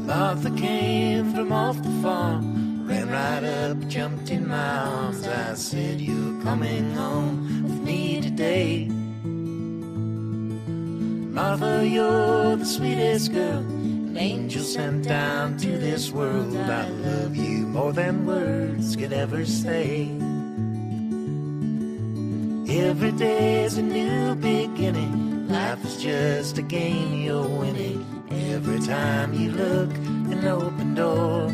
Martha came from off the farm, ran right up, jumped in my arms. I said, "You're coming home with me today." Martha, you're the sweetest girl, an angel sent down to this world. I love you more than words could ever say. Every day's a new beginning, life is just a game you're winning. Every time you look, an open door.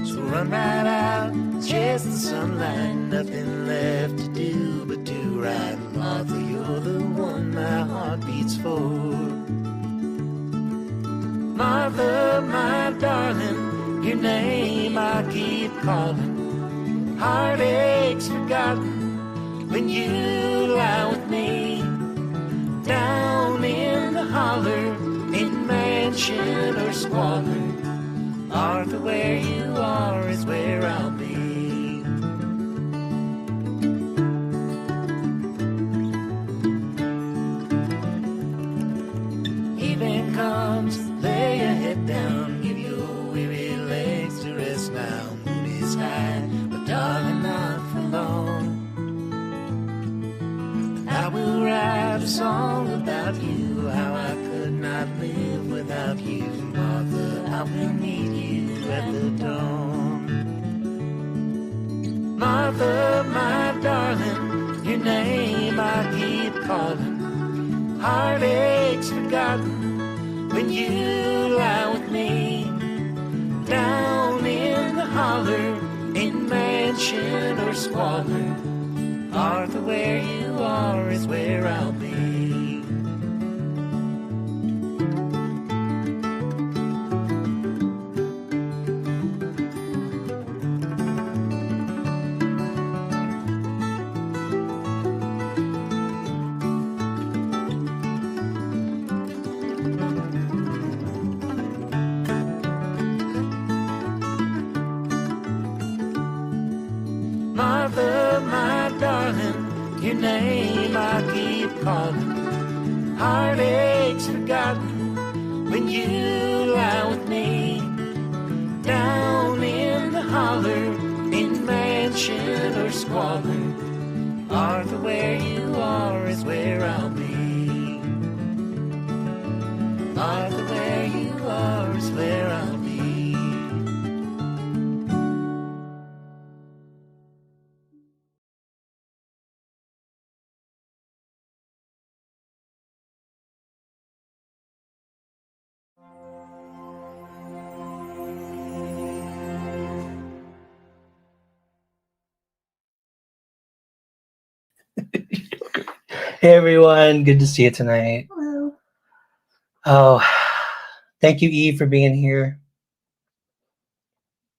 So run right out, chase the sunlight, nothing left to do but do right. Martha, you're the one my heart beats for. Martha, my darling, your name I keep calling. Heartaches forgotten when you lie with me. Down in the holler, in mansion or squalor, Martha, where you are is where I'll be. Evening comes, lay your head down, give your weary legs to rest now. Moon is high, but darling, not for long. I will write a song about you, how I could not live without you. Martha, I will meet you at the dawn. Martha, my darling, your name I keep calling. Heartaches forgotten when you lie with me. Down in the holler, in mansion or squalor, Martha, where you are is where I'll be. Martha, my darling, your name I keep calling. Heartaches forgotten when you lie with me. Down in the holler, in mansion or squalor, Martha, where you are is where I'll be. Martha, where you are is where I'll be. Hey everyone, good to see you tonight. Hello. Oh, thank you, Eve, for being here.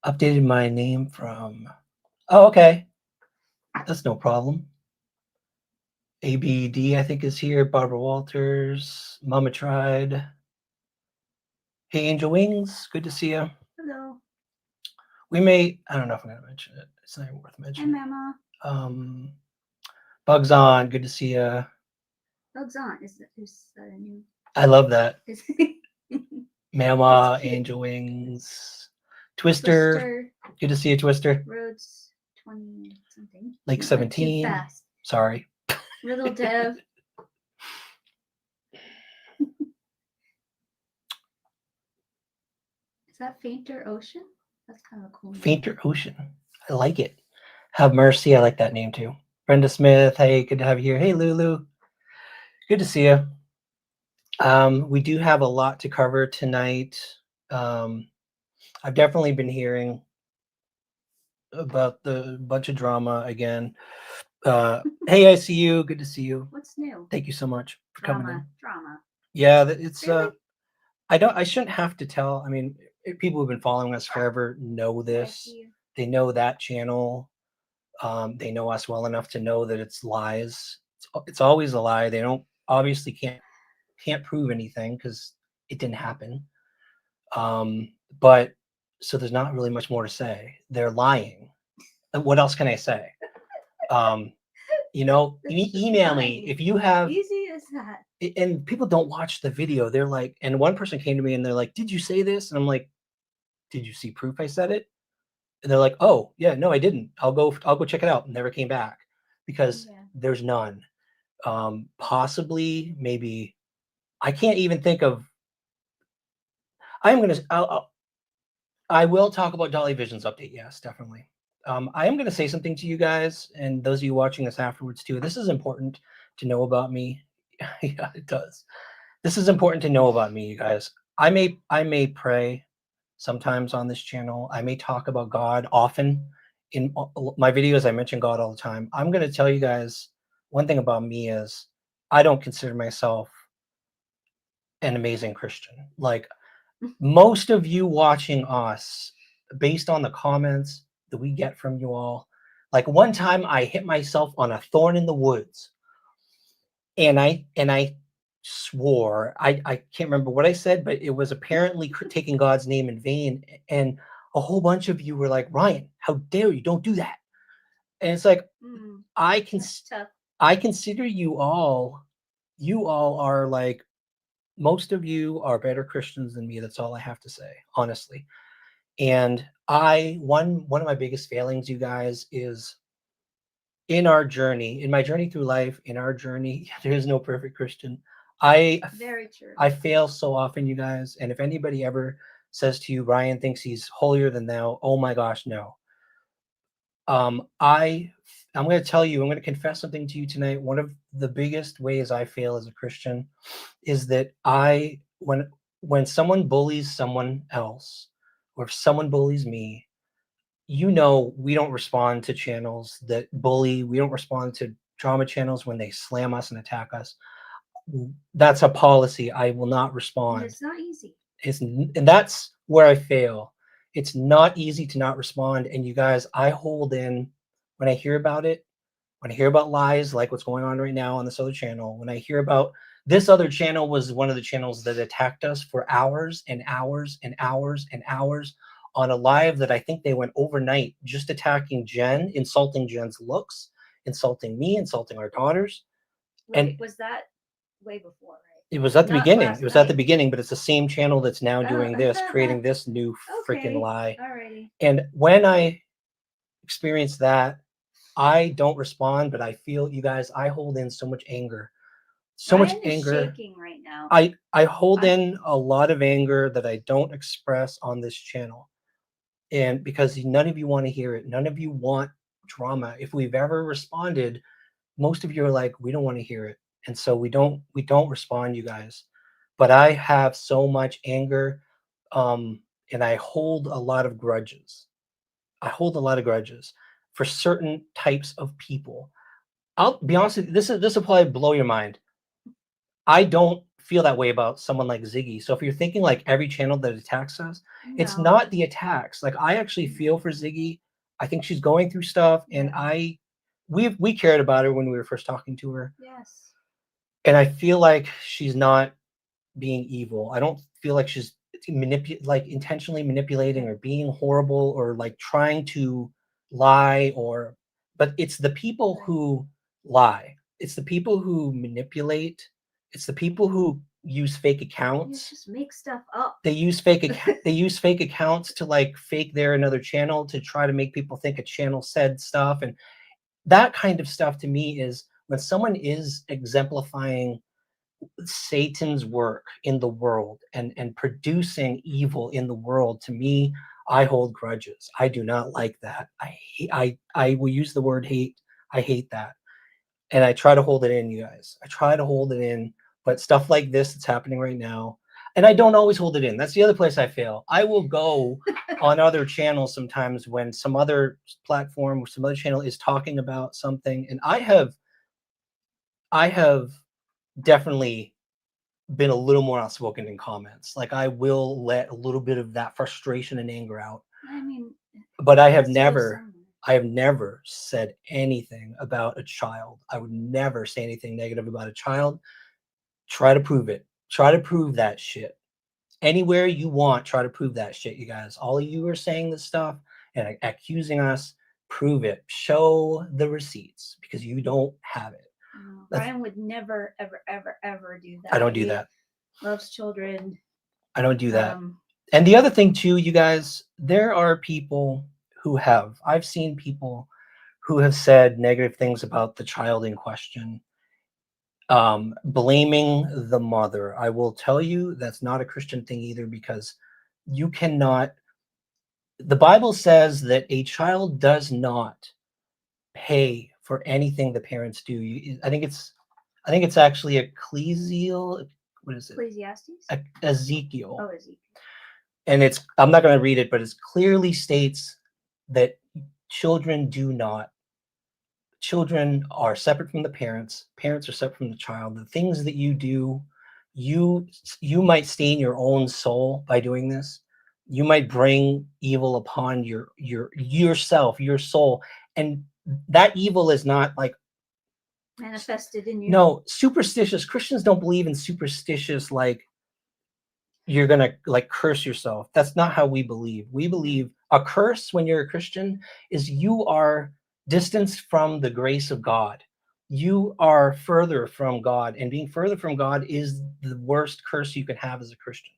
Updated my name from... Oh, okay. That's no problem. ABD, I think, is here. Barbara Walters. Mama Tried. Hey, Angel Wings, good to see you. Hello. We may... I don't know if I'm going to mention it. It's not even worth Hi, mentioning. Mama. Bugs On, good to see you. Bugs On is new. I love that. Is Mama, It's cute. Angel Wings. Twister. Good to see you, Twister. Roads 20 something. Like No, 17. Too fast. Sorry. Little Dev. Is that Fainter Ocean? That's kind of a cool name. Fainter Ocean. I like it. Have Mercy. I like that name too. Brenda Smith. Hey, good to have you here. Hey, Lulu. Good to see you. We do have a lot to cover tonight. I've definitely been hearing about the bunch of drama again. Hey, I see you. Good to see you. What's new? Thank you so much for coming in. Drama. Yeah, it's Really? I shouldn't have to tell. I mean, people who've been following us forever know this. They know that channel. They know us well enough to know that it's lies. It's always a lie. They don't obviously can't prove anything because it didn't happen. But so there's not really much more to say. They're lying. What else can I say? You know, That's just email me fine. if you have. Easy as that. And people don't watch the video. They're like, and one person came to me and they're like, "Did you say this?" And I'm like, "Did you see proof I said it?" And they're like, "Oh, yeah, no, I didn't. I'll go check it out." Never came back because Yeah. there's none. Possibly, maybe I can't even think of. I'm gonna. I will talk about Dolly Vision's update. Yes, definitely. I am gonna say something to you guys and those of you watching this afterwards too. This is important to know about me. Yeah, it does. This is important to know about me, you guys. I may pray sometimes on this channel. I may talk about God often. In my videos, I mention God all the time. I'm going to tell you guys one thing about me is I don't consider myself an amazing Christian. Like most of you watching us, based on the comments that we get from you all, like one time I hit myself on a thorn in the woods and I swore I can't remember what I said, but it was apparently taking God's name in vain. And a whole bunch of you were like, Ryan, how dare you? Don't do that. And it's like I can That's tough. I consider you all are like most of you are better Christians than me. That's all I have to say, honestly. And one of my biggest failings, you guys, is in our journey, in my journey through life, in our journey, there is no perfect Christian. Very true. I fail so often, you guys. And if anybody ever says to you, Ryan thinks he's holier than thou, oh my gosh, no. I'm going to tell you, I'm going to confess something to you tonight. One of the biggest ways I fail as a Christian is that when someone bullies someone else, or if someone bullies me, you know, we don't respond to channels that bully. We don't respond to drama channels when they slam us and attack us. That's a policy. I will not And respond. it's not easy. And that's where I fail. It's not easy to not respond. And you guys, I hold in when I hear about it, when I hear about lies like what's going on right now on this other channel, when I hear about this other channel was one of the channels that attacked us for hours and hours and hours and hours on a live that I think they went overnight just attacking Jen, insulting Jen's looks, insulting me, insulting our daughters. Wait, And was that way before, right? it was at the Not beginning. last It was at the night. beginning, but it's the same channel that's now Oh. doing this, creating this new freaking Okay. lie. Alrighty. And when I experience that, I don't respond, but I feel, you guys, I hold in so much anger. So much Ryan is anger. shaking right now. I hold in a lot of anger that I don't express on this channel. And because none of you want to hear it, none of you want drama. If we've ever responded, most of you are like, we don't want to hear it. And so we don't respond, you guys. But I have so much anger, and I hold a lot of grudges. I hold a lot of grudges for certain types of people. I'll be honest with you, this will probably blow your mind. I don't feel that way about someone like Ziggy. So if you're thinking like every channel that attacks us, it's No. not the attacks. Like I actually feel for Ziggy. I think she's going through stuff, and Yeah. we cared about her when we were first talking to her. Yes. And I feel like she's not being evil. I don't feel like she's like intentionally manipulating or being horrible or like trying to lie but it's the people Right. who lie. It's the people who manipulate. It's the people who use fake You accounts. just make stuff up. They use they use fake accounts to like fake they're another channel to try to make people think a channel said stuff. And that kind of stuff to me is when someone is exemplifying Satan's work in the world and producing evil in the world. To me, I hold grudges. I do not like that. I will use the word hate. I hate that. And I try to hold it in, you guys. I try to hold it in, but stuff like this that's happening right now, and I don't always hold it in. That's the other place I fail. I will go on other channels sometimes when some other platform or some other channel is talking about something, and I have definitely been a little more outspoken in comments. Like I will let a little bit of that frustration and anger out. I mean, But I have has to live never somewhere. I have never said anything about a child. I would never say anything negative about a child. Try to prove it. Try to prove that shit. Anywhere you want, try to prove that shit, you guys. All of you are saying this stuff and accusing us. Prove it. Show the receipts because you don't have it. No, That's- Brian would never, ever, ever, ever do that. I don't do He that. loves children. I don't do that. Um, And the other thing too, you guys, there are people I've seen people who have said negative things about the child in question, blaming the mother. I will tell you that's not a Christian thing either, because you cannot, the Bible says that a child does not pay for anything the parents do. I think it's actually Ecclesial, what is it? Ecclesiastes. Ezekiel. Oh, Ezekiel. And I'm not going to read it, but it clearly states that children are separate from the parents. Parents are separate from the child. The things that you do, you might stain your own soul by doing this. You might bring evil upon yourself, your soul. And that evil is not like Manifested in you. no superstitious. Christians don't believe in superstitious, like you're gonna like curse yourself. That's not how we believe. We believe a curse when you're a Christian is you are distanced from the grace of God. You are further from God, and being further from God is the worst curse you can have as a Christian.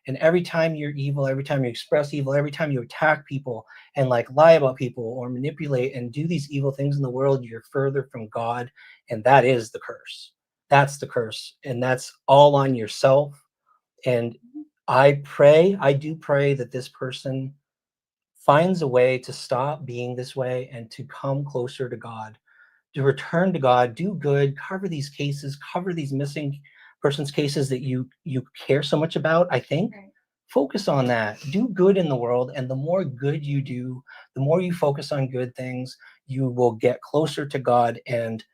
And every time you're evil, every time you express evil, every time you attack people and like lie about people or manipulate and do these evil things in the world, you're further from God, and that is the curse. That's the curse, and that's all on yourself. And I do pray that this person finds a way to stop being this way and to come closer to God, to return to God, do good, cover these cases, cover these missing persons cases that you care so much about. I think Right. focus on that, do good in the world. And the more good you do, the more you focus on good things, you will get closer to God, and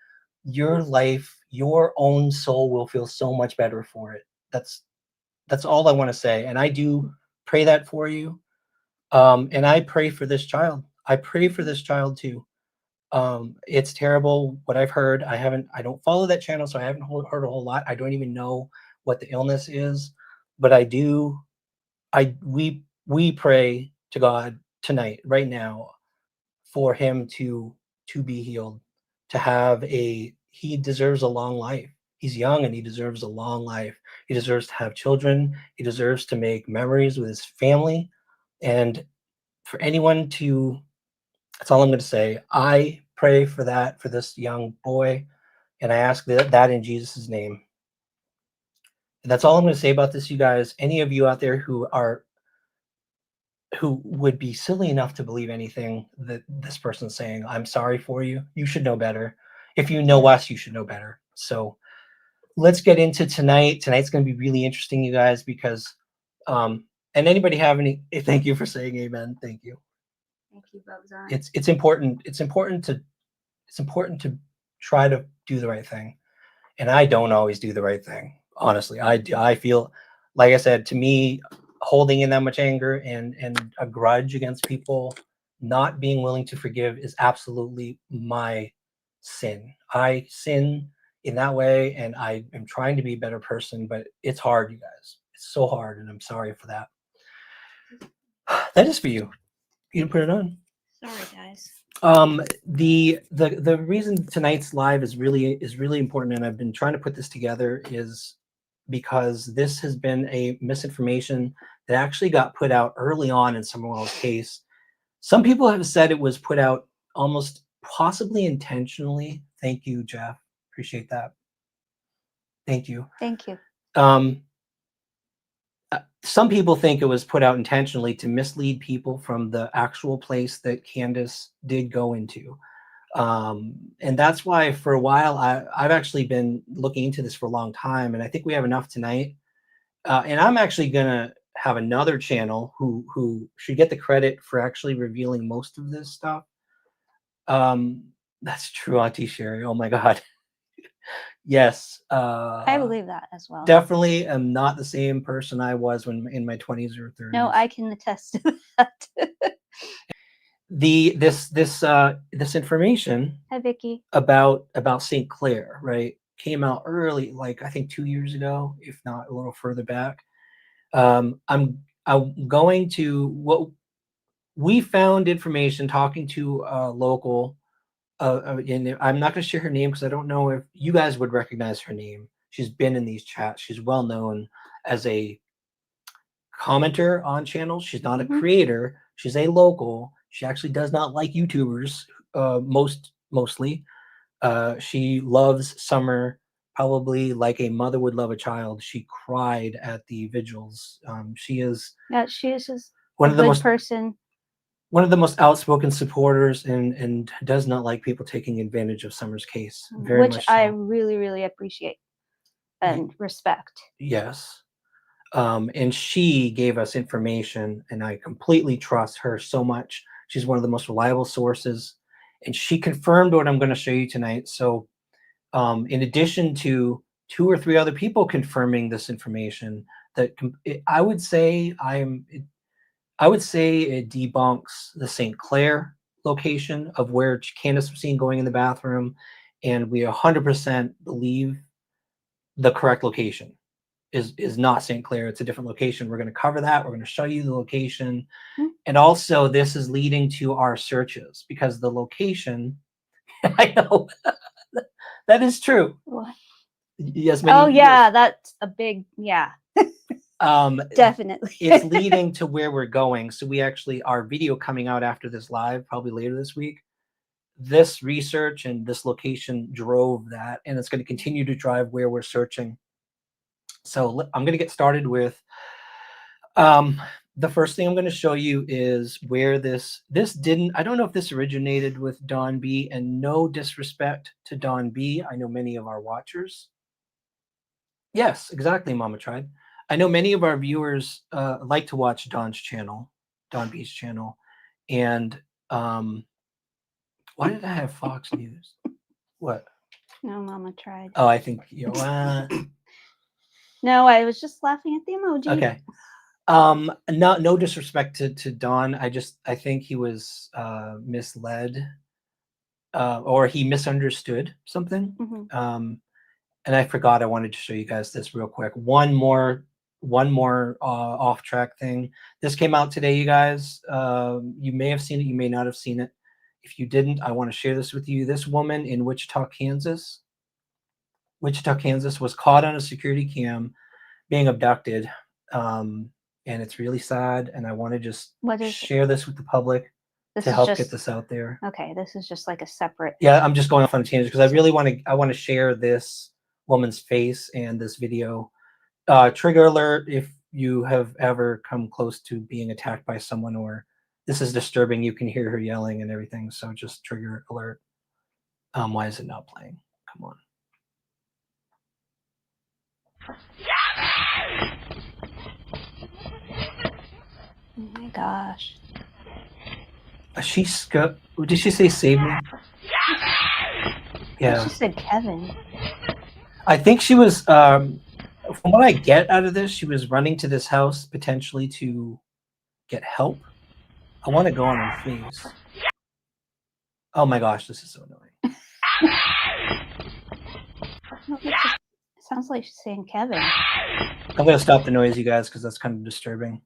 your life, your own soul will feel so much better for it. That's all I want to say. And I do pray that for you. And I pray for this child. I pray for this child too. It's terrible what I've heard. I don't follow that channel, so I haven't heard a whole lot. I don't even know what the illness is, but we pray to God tonight, right now, for him to be healed, to have he deserves a long life. He's young and he deserves a long life. He deserves to have children. He deserves to make memories with his family. And for anyone to, that's all I'm going to say. I pray for that, for this young boy. And I ask that in Jesus' name. And that's all I'm going to say about this, you guys. Any of you out there who would be silly enough to believe anything that this person's saying, I'm sorry for you. You should know better. If you know us, you should know better. So let's get into tonight. Tonight's going to be really interesting, you guys, because and anybody have any, thank you for saying amen. Thank you. Thank you, Bugzine. It's important. It's important to try to do the right thing. And I don't always do the right thing. Honestly, I feel, like I said, to me, holding in that much anger and a grudge against people, not being willing to forgive, is absolutely my sin. I sin in that way, and I am trying to be a better person, but it's hard, you guys. It's so hard, and I'm sorry for that. That is for you. You can put it on. Sorry, guys. The reason tonight's live is really important, and I've been trying to put this together, is because this has been a misinformation that actually got put out early on in someone's case. Some people have said it was put out almost possibly intentionally. Thank you, Jeff. Appreciate that. Thank you. Thank you. Some people think it was put out intentionally to mislead people from the actual place that Candace did go into. And that's why for a while I've actually been looking into this for a long time, and I think we have enough tonight. And I'm actually gonna have another channel who should get the credit for actually revealing most of this stuff. That's true, Auntie Sherry. Oh my God. Yes. I believe that as well. Definitely am not the same person I was when in my 20s or 30s. No, I can attest to that. This information Hi, Vicky. about St. Clair, right, came out early, like I think 2 years ago, if not a little further back. I'm going to we found information talking to a local, and I'm not going to share her name because I don't know if you guys would recognize her name. She's been in these chats. She's well known as a commenter on channels. She's not a creator. She's a local. She actually does not like YouTubers, mostly. She loves summer, probably like a mother would love a child. She cried at the vigils. She is Yeah, she is just one a of the good most person. one of the most outspoken supporters, and does not like people taking advantage of Summer's case. Very Which much I so. really, really appreciate and respect. Yes. And she gave us information, and I completely trust her so much. She's one of the most reliable sources, and she confirmed what I'm going to show you tonight. So, in addition to 2 or 3 other people confirming this information, I would say it debunks the St. Clair location of where Candace was seen going in the bathroom, and we 100% believe the correct location is not St. Clair. It's a different location. We're going to cover that. We're going to show you the location. And also this is leading to our searches because the location, I know that is true. What? Yes. Oh yeah, that's a big, yeah. Definitely. It's leading to where we're going. So we actually, our video coming out after this live, probably later this week, this research and this location drove that, and it's going to continue to drive where we're searching. So I'm going to get started with the first thing I'm going to show you is where this didn't, I don't know if this originated with Don B, and no disrespect to Don B. I know many of our watchers. Yes, exactly, Mama Tried. I know many of our viewers like to watch Don's channel, Don B's channel. And why did I have Fox News? What? No, Mama Tried. Oh, I think, you know, No, I was just laughing at the emoji. okay. No disrespect to Don. I think he was misled, or he misunderstood something. And I forgot I wanted to show you guys this real quick. One more off track thing. This came out today, you guys. You may have seen it, you may not have seen it. If you didn't, I want to share this with you. This woman in Wichita, Kansas was caught on a security cam being abducted. And it's really sad, and I want to just share this with the public to help get this out there. Okay, this is just like a separate. Yeah, I'm just going off on a tangent because I really want to share this woman's face and this video. Trigger alert if you have ever come close to being attacked by someone, or this is disturbing. You can hear her yelling and everything, so just trigger alert. Why is it not playing? Come on. Oh my gosh. Did she say save me? Yeah. She said Kevin. I think she was, from what I get out of this, she was running to this house potentially to get help. I want to go on her face. Oh my gosh, this is so annoying. It sounds like she's saying Kevin. I'm going to stop the noise, you guys, because that's kind of disturbing.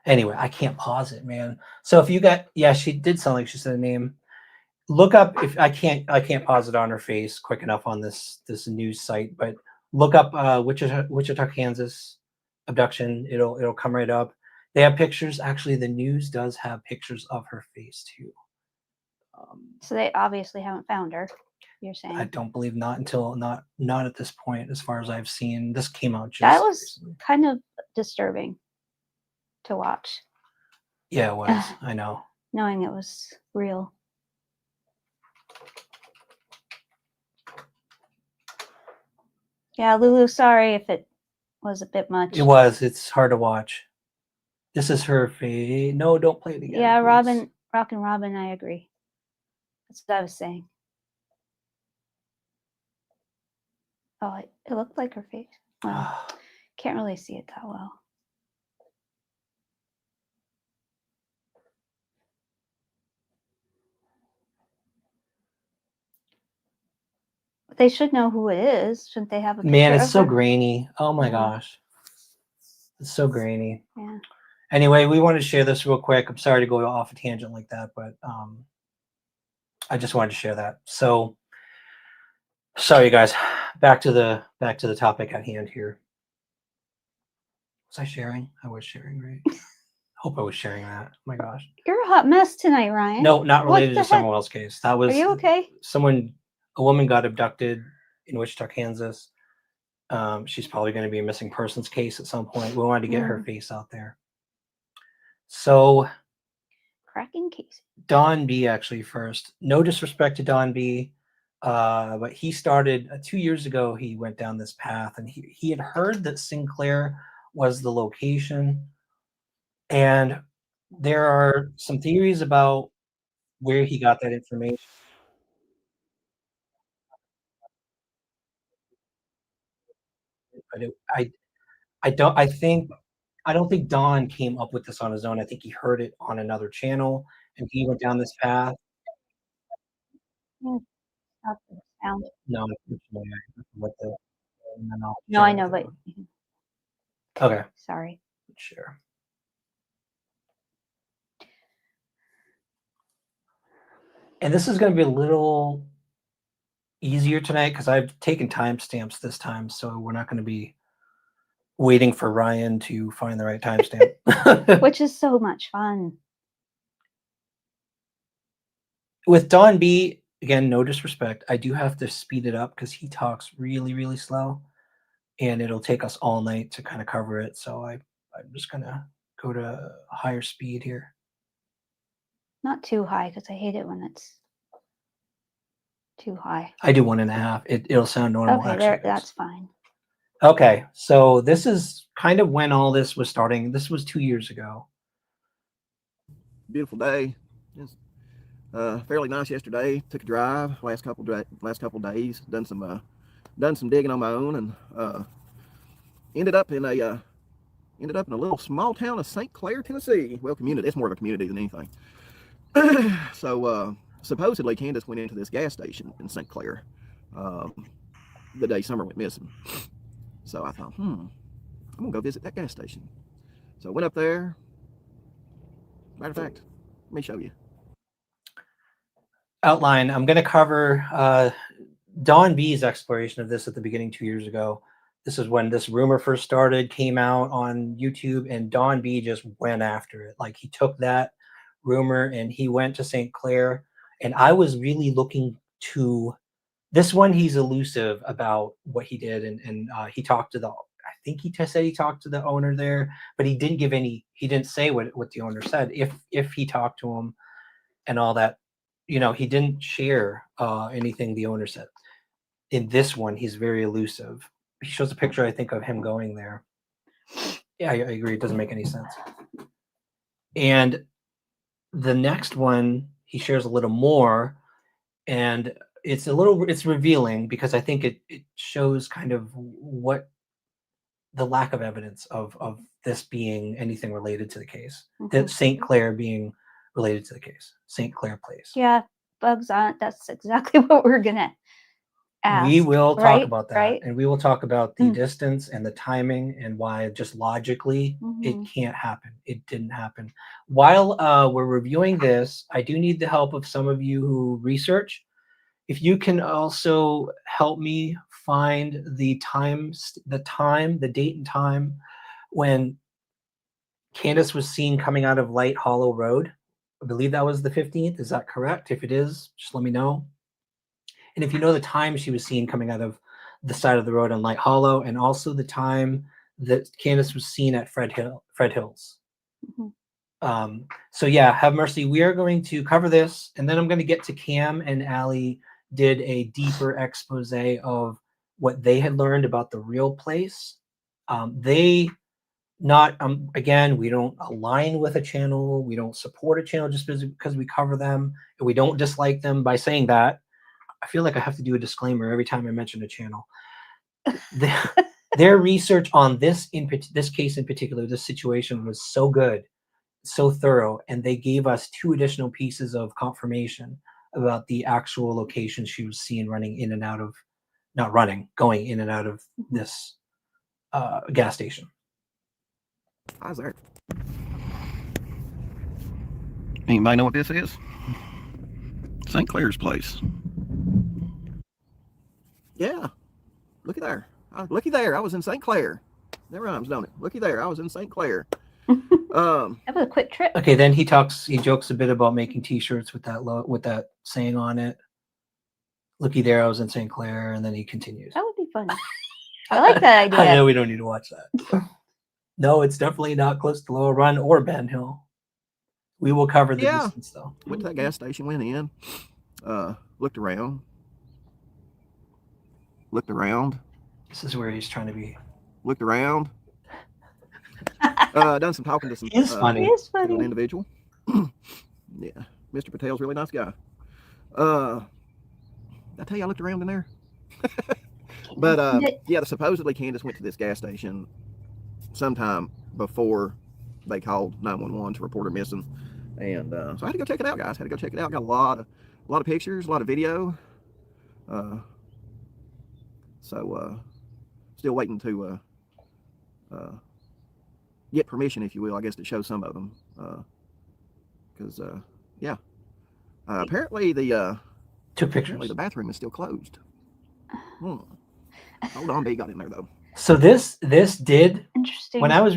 Anyway, I can't pause it, man. So if you got, yeah, she did sound like she said a name. Look up, if I can't pause it on her face quick enough on this news site, but look up Wichita, Kansas abduction. It'll come right up. They have pictures. Actually, the news does have pictures of her face too. So they obviously haven't found her. You're saying? I don't believe not at this point, as far as I've seen. This came out just that was recently. Kind of disturbing to watch. Yeah, it was. I know. Knowing it was real. Yeah, Lulu, sorry if it was a bit much. It was. It's hard to watch. This is her face. No, don't play it again. Yeah, please. Rockin' Robin, I agree. That's what I was saying. Oh, it looked like her face. Well, can't really see it that well. But they should know who it is. Shouldn't they have a picture Man, it's of so her? grainy. Oh my gosh. It's so grainy. Yeah. Anyway, we wanted to share this real quick. I'm sorry to go off a tangent like that, but I just wanted to share that. So sorry, guys. Back to the topic at hand here. Was I sharing? I was sharing, right? Hope I was sharing that. Oh my gosh. You're a hot mess tonight, Ryan. No, not What related the to Summer heck? Wells case. That was Are you okay? A woman got abducted in Wichita, Kansas. She's probably going to be a missing persons case at some point. We wanted to get her face out there. So Cracking case. Don B actually first. No disrespect to Don B, but he started 2 years ago. He went down this path, and he had heard that Sinclair was the location, and there are some theories about where he got that information. But I don't think Don came up with this on his own. I think he heard it on another channel, and he went down this path. Yeah, stop the sound. No, unfortunately, what the and then I'll No, I share know, with but everyone. Okay, sorry. sure. And this is going to be a little easier tonight because I've taken timestamps this time, so we're not going to be waiting for Ryan to find the right timestamp. Which is so much fun. With Don B, again, no disrespect, I do have to speed it up because he talks really, really slow, and it'll take us all night to kind of cover it. So I'm just going to go to higher speed here. Not too high because I hate it when it's too high. I do 1.5. It'll sound normal. Okay, actually, there. guys. That's fine. Okay, so this is kind of when all this was starting. This was 2 years ago. Beautiful day. It's fairly nice yesterday. Took a drive last couple days. Done some digging on my own, and ended up in a little small town of St. Clair, Tennessee. Well, community. It's more of a community than anything. So supposedly Candace went into this gas station in St. Clair the day Summer went missing. So I thought, I'm gonna go visit that gas station. So I went up there. Matter of fact, let me show you. Outline. I'm going to cover Don B's exploration of this at the beginning 2 years ago. This is when this rumor first started, came out on YouTube, and Don B just went after it. Like, he took that rumor and he went to St. Clair. And I was really looking to this one. He's elusive about what he did. And he talked to I think he said he talked to the owner there, but he didn't give he didn't say what the owner said. If he talked to him and all that, he didn't share anything the owner said. In this one, he's very elusive. He shows a picture, I think, of him going there. Yeah, I agree. It doesn't make any sense. And the next one, he shares a little more, and it's revealing because I think it shows kind of what the lack of evidence of this being anything related to the case. That St. Clair being related to the case. St. Clair Place. Yeah, bugs on it. That's exactly what we're gonna ask. We will talk about that, right? and we will talk about the distance and the timing and why just logically it can't happen. It didn't happen. While we're reviewing this, I do need the help of some of you who research. If you can also help me find the date and time when Candace was seen coming out of Light Hollow Road. I believe that was the 15th. Is that correct? If it is, just let me know. And if you know the time she was seen coming out of the side of the road on Light Hollow, and also the time that Candace was seen at Fred Hills. So yeah, have mercy. We are going to cover this, and then I'm going to get to Cam and Allie did a deeper expose of what they had learned about the real place. Again, we don't align with a channel. We don't support a channel just because we cover them, and we don't dislike them by saying that. I feel like I have to do a disclaimer every time I mention a channel. Their research on this case in particular, this situation, was so good, so thorough, and they gave us 2 additional pieces of confirmation about the actual location she was seen going in and out of this gas station. How's there? Anybody know what this is? St. Clair's place. Yeah. Looky there. Looky there. I was in St. Clair. That rhymes, don't it? Looky there. I was in St. Clair. That was a quick trip. Okay, then he jokes a bit about making T-shirts with that saying on it. Looky there, I was in St. Clair, and then he continues. That would be fun. I like that idea. I know we don't need to watch that. No, it's definitely not close to Lower Run or Ben Hill. We will cover the distance though. Went to that gas station, went in, looked around. This is where he's trying to be. Looked around. Done some talking to some. He's funny. He is To an funny. individual. Yeah, Mr. Patel's a really nice guy. I tell you, I looked around in there. But yeah, supposedly Candace went to this gas station sometime before they called 911 to report her missing, and so I had to go check it out, guys. Had to go check it out. Got a lot of pictures, a lot of video. So still waiting to get permission, if you will, I guess, to show some of them. Because yeah, apparently the Took pictures. apparently the bathroom is still closed. Hold on, B got in there though. So this did. Interesting. When I was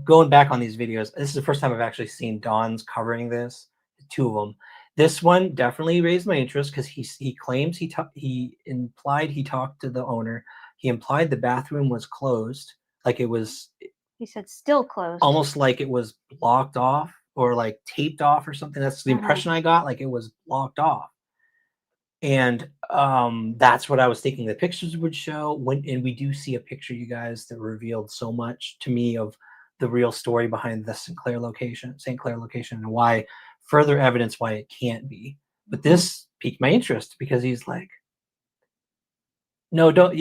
going back on these videos, this is the first time I've actually seen Don's covering this. Two of them. This one definitely raised my interest because he claims he implied he talked to the owner. He implied the bathroom was closed, like it was. He said still closed. Almost like it was blocked off or like taped off or something. That's the impression I got, like it was blocked off. And that's what I was thinking the pictures would show. And we do see a picture, you guys, that revealed so much to me of the real story behind the St. Clair location, and why further evidence why it can't be. But this piqued my interest because he's like, no, don't.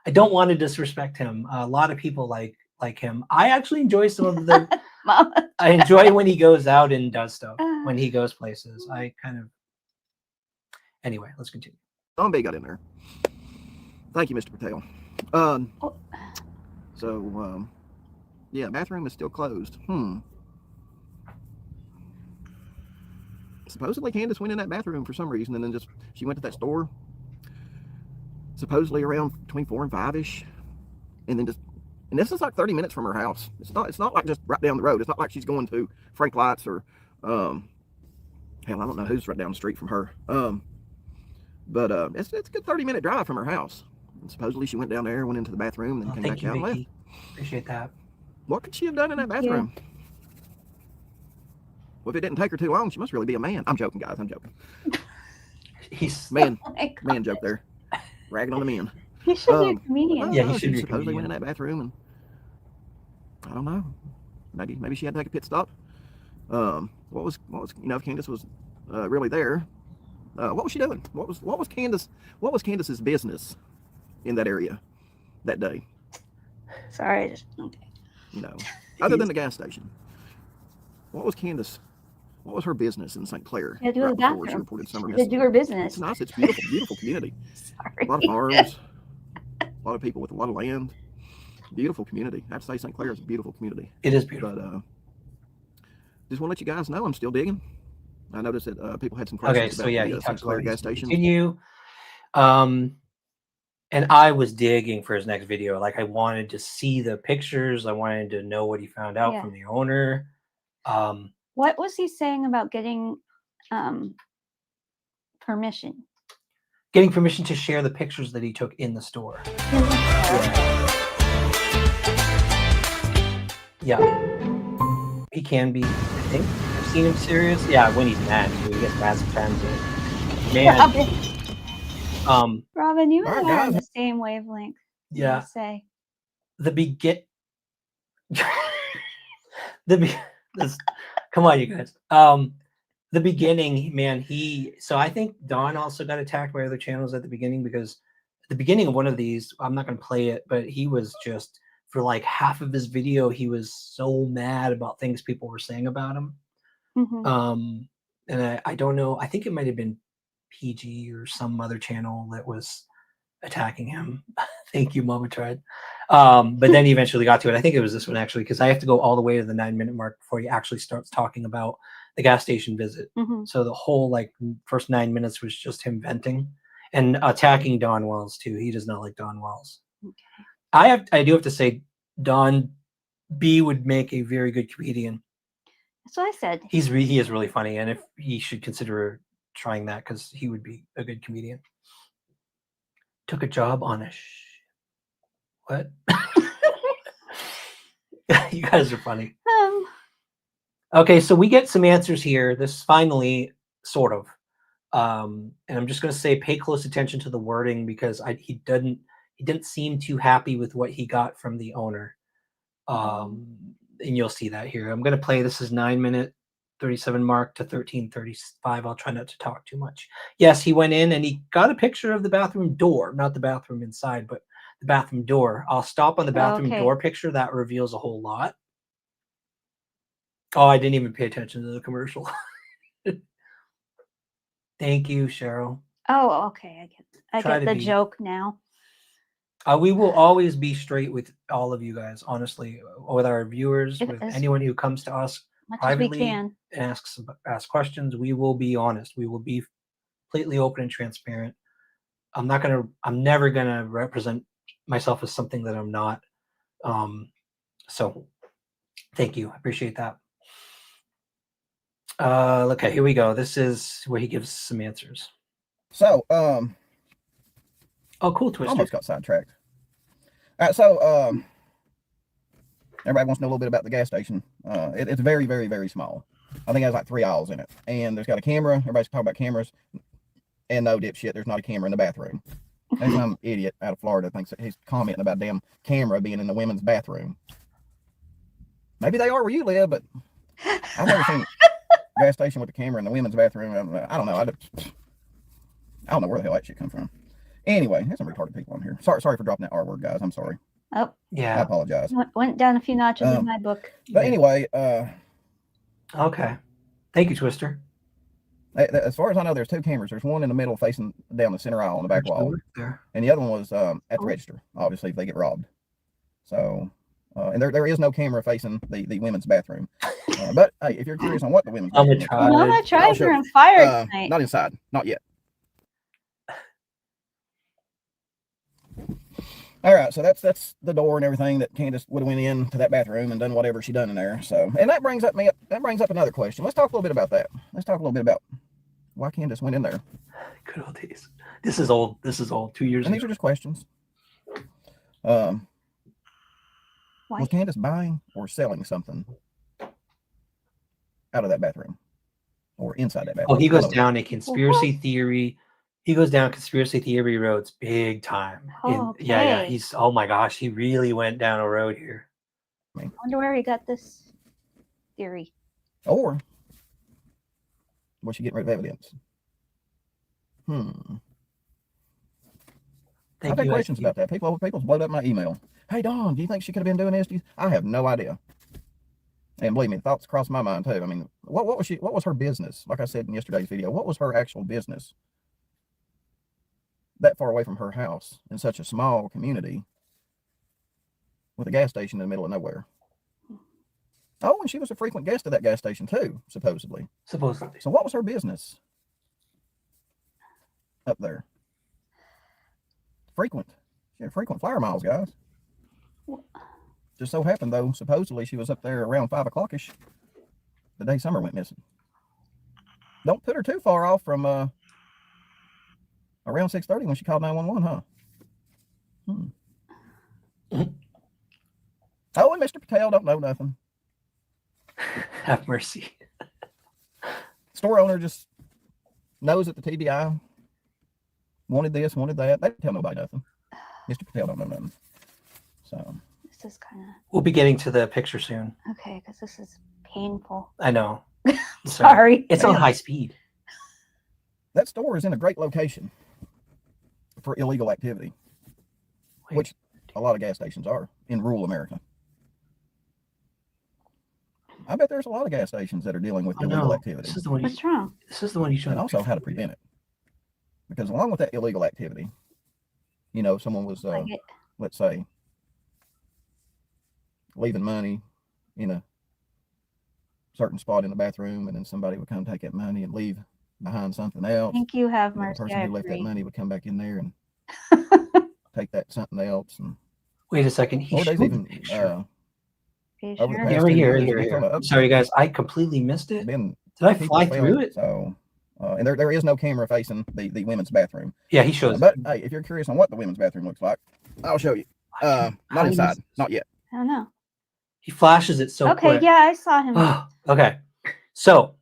I don't want to disrespect him. A lot of people like him. I actually enjoy some of the. Mom. I enjoy when he goes out and does stuff. When he goes places, I kind of. Anyway, let's continue. Don B got in there. Thank you, Mr. Patel. So yeah, bathroom is still closed. Supposedly Candace went in that bathroom for some reason, and then she went to that store. Supposedly around between 4 and 5-ish, and then and this is like 30 minutes from her house. It's not like just right down the road. It's not like she's going to Frank Lights or hell, I don't know who's right down the street from her. But it's a good 30-minute drive from her house. And supposedly she went down there, went into the bathroom, and then came back out and left. Appreciate that. What could she have done in that bathroom? Well, if it didn't take her too long, she must really be a man. I'm joking, guys. I'm joking. He's man Oh joke there. Ragging on the men. He should be a comedian. Yeah, he should be a supposedly went comedian. in that bathroom, and I don't know. Maybe she had to take a pit stop. What was if Candace was really there? What was she doing? What was Candace's business in that area that day? Sorry. Other than the gas station. What was her business in St. Clair? Yeah, do the before she bathroom. reported summer To missing? do her business. It's nice. It's beautiful, beautiful community. Sorry. A lot of farms, a lot of people with a lot of land. Beautiful community. I have to say St. Clair is a beautiful community. It is beautiful. But just want to let you guys know I'm still digging. I noticed that people had some questions Okay, so yeah, he St. talks Clair about gas station. Continue. And I was digging for his next video. Like I wanted to see the pictures. I wanted to know what he found out from the owner. What was he saying about getting permission? Getting permission to share the pictures that he took in the store. Yeah. He can be, I think. I've seen him serious. Yeah, when he's mad. He gets mad sometimes. Man. Robin, you All and right, I are on guys. the same wavelength. Yeah. I say. Come on, you guys. The beginning, man, so I think Don also got attacked by other channels at the beginning because at the beginning of one of these, I'm not going to play it, but he was just, for like half of his video, he was so mad about things people were saying about him. Mm-hmm. And I don't know, I think it might have been PG or some other channel that was attacking him. Thank you, Mama Tried. But then he eventually got to it. I think it was this one actually, because I have to go all the way to the 9-minute mark before he actually starts talking about the gas station visit. Mhm. So the whole like first 9 minutes was just him venting and attacking Don Wells too. He does not like Don Wells. Okay. I do have to say, Don B would make a very good comedian. That's what I said. He is really funny, and if he should consider trying that, because he would be a good comedian. Took a job on a what? You guys are funny. Okay, so we get some answers here. This finally, sort of, and I'm just going to say, pay close attention to the wording, because he didn't seem too happy with what he got from the owner. And you'll see that here. I'm going to play. This is 9-minute 37 mark to 13:35. I'll try not to talk too much. Yes, he went in and he got a picture of the bathroom door, not the bathroom inside, but the bathroom door. I'll stop on the bathroom door picture. That reveals a whole lot. Oh, I didn't even pay attention to the commercial. Thank you, Cheryl. Oh, okay. I Try get to the be- joke now. We will always be straight with all of you guys, honestly, with our viewers, with anyone who comes to us Much as we privately can. and ask questions. We will be honest. We will be completely open and transparent. I'm never gonna represent myself as something that I'm not. So thank you. I appreciate that. Okay, here we go. This is where he gives some answers. So, oh, cool, Twister. Almost got sidetracked. All right, so everybody wants to know a little bit about the gas station. It's very, very, very small. I think it has like 3 aisles in it, and there's got a camera. Everybody's talking about cameras, and no, dipshit, there's not a camera in the bathroom. There's some idiot out of Florida thinks that he's commenting about a damn camera being in the women's bathroom. Maybe they are where you live, but I've never seen a gas station with a camera in the women's bathroom. I don't know. I don't know where the hell that shit come from. Anyway, there's some retarded people on here. Sorry for dropping that R word, guys. I'm sorry. Oh, yeah. I apologize. Went down a few notches in my book. But anyway, okay. Thank you, Twister. As far as I know, there's 2 cameras. There's one in the middle facing down the center aisle on the back wall, and the other one was at the register. Obviously, if they get robbed. So, and there is no camera facing the women's bathroom. But hey, if you're curious on what the women's bathroom is, I'm gonna try. You're on fire tonight. Not inside, not yet. All right, so that's the door and everything that Candace would have went into that bathroom and done whatever she done in there. So, and that brings up another question. Let's talk a little bit about that. Let's talk a little bit about why Candace went in there. Good old days. This is old. 2 years And ago. these are just questions. Was Candace buying or selling something out of that bathroom or inside that bathroom? Oh, he goes down a conspiracy theory. He goes down conspiracy theory roads big time. Yeah. He's, oh my gosh, he really went down a road here. I wonder where he got this theory. Or was she getting rid of evidence? I've had questions about that. People's blowed up my email. Hey, Don, do you think she could have been doing this? I have no idea. And believe me, thoughts crossed my mind too. I mean, what was her business? Like I said in yesterday's video, what was her actual business? That far away from her house in such a small community with a gas station in the middle of nowhere. Oh, and she was a frequent guest of that gas station too, supposedly. So what was her business up there? Frequent. She had frequent flyer miles, guys. Just so happened though, supposedly she was up there around 5 o'clock-ish the day Summer went missing. Don't put her too far off from around 6:30 when she called 911, huh? Oh, and Mr. Patel don't know nothing. Have mercy. Store owner just knows that the TBI wanted this, wanted that. They didn't tell nobody nothing. Mr. Patel don't know nothing. So this is kind of. We'll be getting to the picture soon. Okay, because this is painful. I know. Sorry. It's on high speed. That store is in a great location for illegal activity, which a lot of gas stations are in rural America. I bet there's a lot of gas stations that are dealing with illegal activity. This is the one. What's wrong? This is the one you showed. And also how to prevent it, because along with that illegal activity, you know, someone was, let's say, leaving money in a certain spot in the bathroom, and then somebody would come take that money and leave behind something I else. think you have And then the mercy. person I who left that agree. money would come back in there and take that something else. And Wait a second. He Lord, there's showed the even picture. Are you over the sure? Yeah, past right 2 here, years, here, it's on here. an I'm sorry, uptick. guys. I completely missed it. Been Did I people fly found through it. it? So, and there is no camera facing the women's bathroom. Yeah, he shows But it. hey, if you're curious on what the women's bathroom looks like, I'll show you. How Not did he miss inside, this? not yet. I don't know. He flashes it so Okay, quick. yeah, I saw him. Oh, okay. So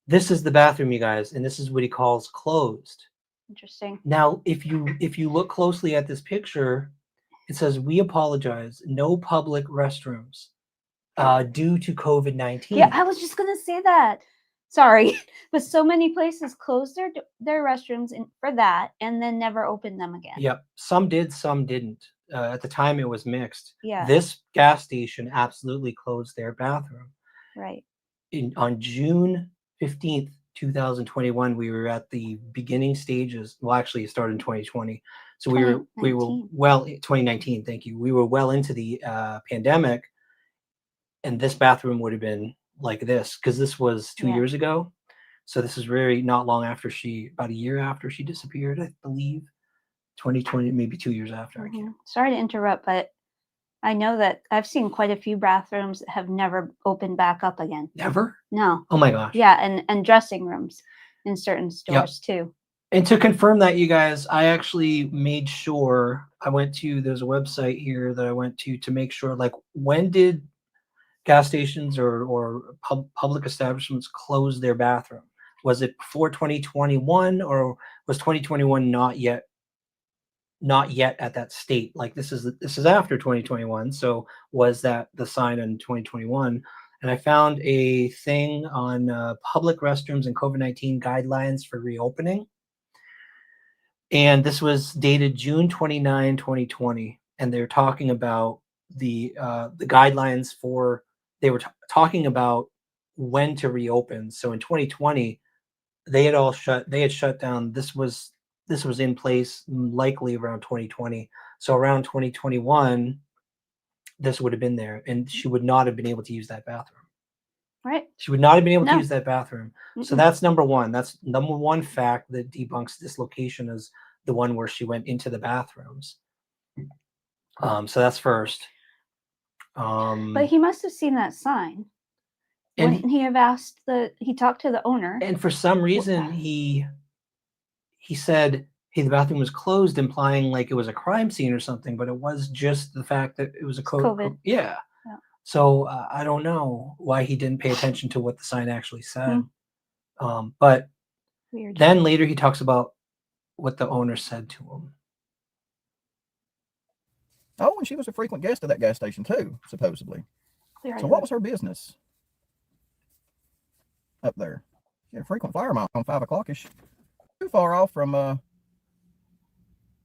this is the bathroom, you guys, and this is what he calls closed. Interesting. Now, if you look closely at this picture, it says, "We apologize. No public restrooms due to COVID-19." Yeah, I was just gonna say that. Sorry, but so many places closed their restrooms for that, and then never opened them again. Yep. Some did, some didn't. At the time, it was mixed. Yeah. This gas station absolutely closed their bathroom. Right. On June 15th, 2021, we were at the beginning stages. Well, actually, it started in 2020. So we were 2019. well 2019. Thank you. We were well into the pandemic, and this bathroom would have been like this because this was 2 Yeah. years ago. So this is very not long after about a year after she disappeared, I believe. 2020, maybe 2 years after. I can't. Sorry to interrupt, but I know that I've seen quite a few bathrooms that have never opened back up again. Never? No. Oh my gosh. Yeah, and dressing rooms in certain stores too. And to confirm that, you guys, I actually made sure there's a website here that I went to make sure, like, when did gas stations or public establishments close their bathroom? Was it before 2021, or was 2021 not yet at that state? Like, this is after 2021. So was that the sign in 2021? And I found a thing on public restrooms and COVID-19 guidelines for reopening. And this was dated June 29, 2020. And they're talking about the guidelines for, they were talking about when to reopen. So in 2020, they had shut down. This was in place likely around 2020. So around 2021, this would have been there, and she would not have been able to use that bathroom. Right. She would not have been able No. to use that bathroom. So Mm-mm. that's number one. That's number one fact that debunks this location as the one where she went into the bathrooms. So that's first. But he must have seen that sign. And Wouldn't he have asked he talked to the owner? And for some reason, he said, hey, the bathroom was closed, implying like it was a crime scene or something, but it was just the fact that it was a COVID. Yeah. So I don't know why he didn't pay attention to what the sign actually said. But Weird. then later he talks about what the owner said to him. Oh, and she was a frequent guest of that gas station too, supposedly. Clear. So what was her business up there? She had a frequent flyer mile on 5 o'clock-ish. Too far off from around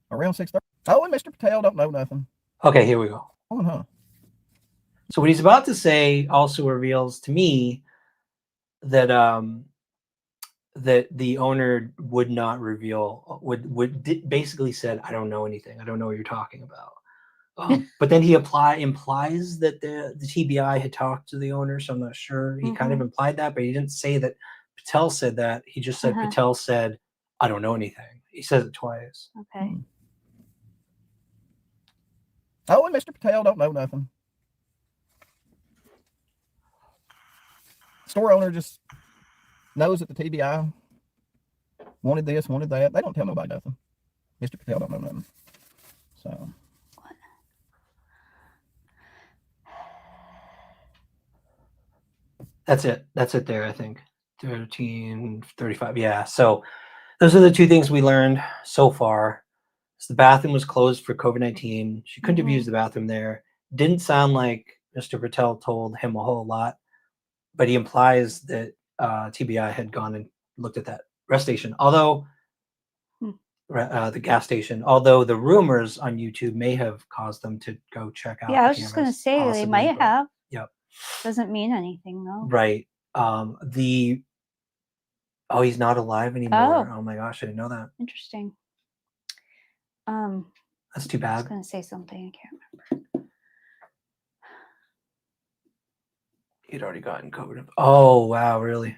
6:30. Oh, and Mr. Patel don't know nothing. Okay, here we go. Oh, huh. So what he's about to say also reveals to me that that the owner would not reveal, basically said, I don't know anything. I don't know what you're talking about. But then he implies that the TBI had talked to the owner, so I'm not sure. He kind of implied that, but he didn't say that Patel said that. He just said Patel said, I don't know anything. He says it twice. Okay. Oh, and Mr. Patel don't know nothing. Store owner just knows that the TBI wanted this, wanted that. They don't tell nobody nothing. Mr. Patel don't know nothing. So. That's it. That's it there, I think. 1335. Yeah. So those are the two things we learned so far. So the bathroom was closed for COVID-19. She couldn't have used the bathroom there. Didn't sound like Mr. Patel told him a whole lot, but he implies that TBI had gone and looked at that rest station. Although the gas station, although the rumors on YouTube may have caused them to go check out. Yeah, I was just going to say they might have. Yep. Doesn't mean anything though. Right. He's not alive anymore. Oh my gosh, I didn't know that. Interesting. That's too bad. I was going to say something. I can't remember. He'd already gotten COVID. Oh, wow, really?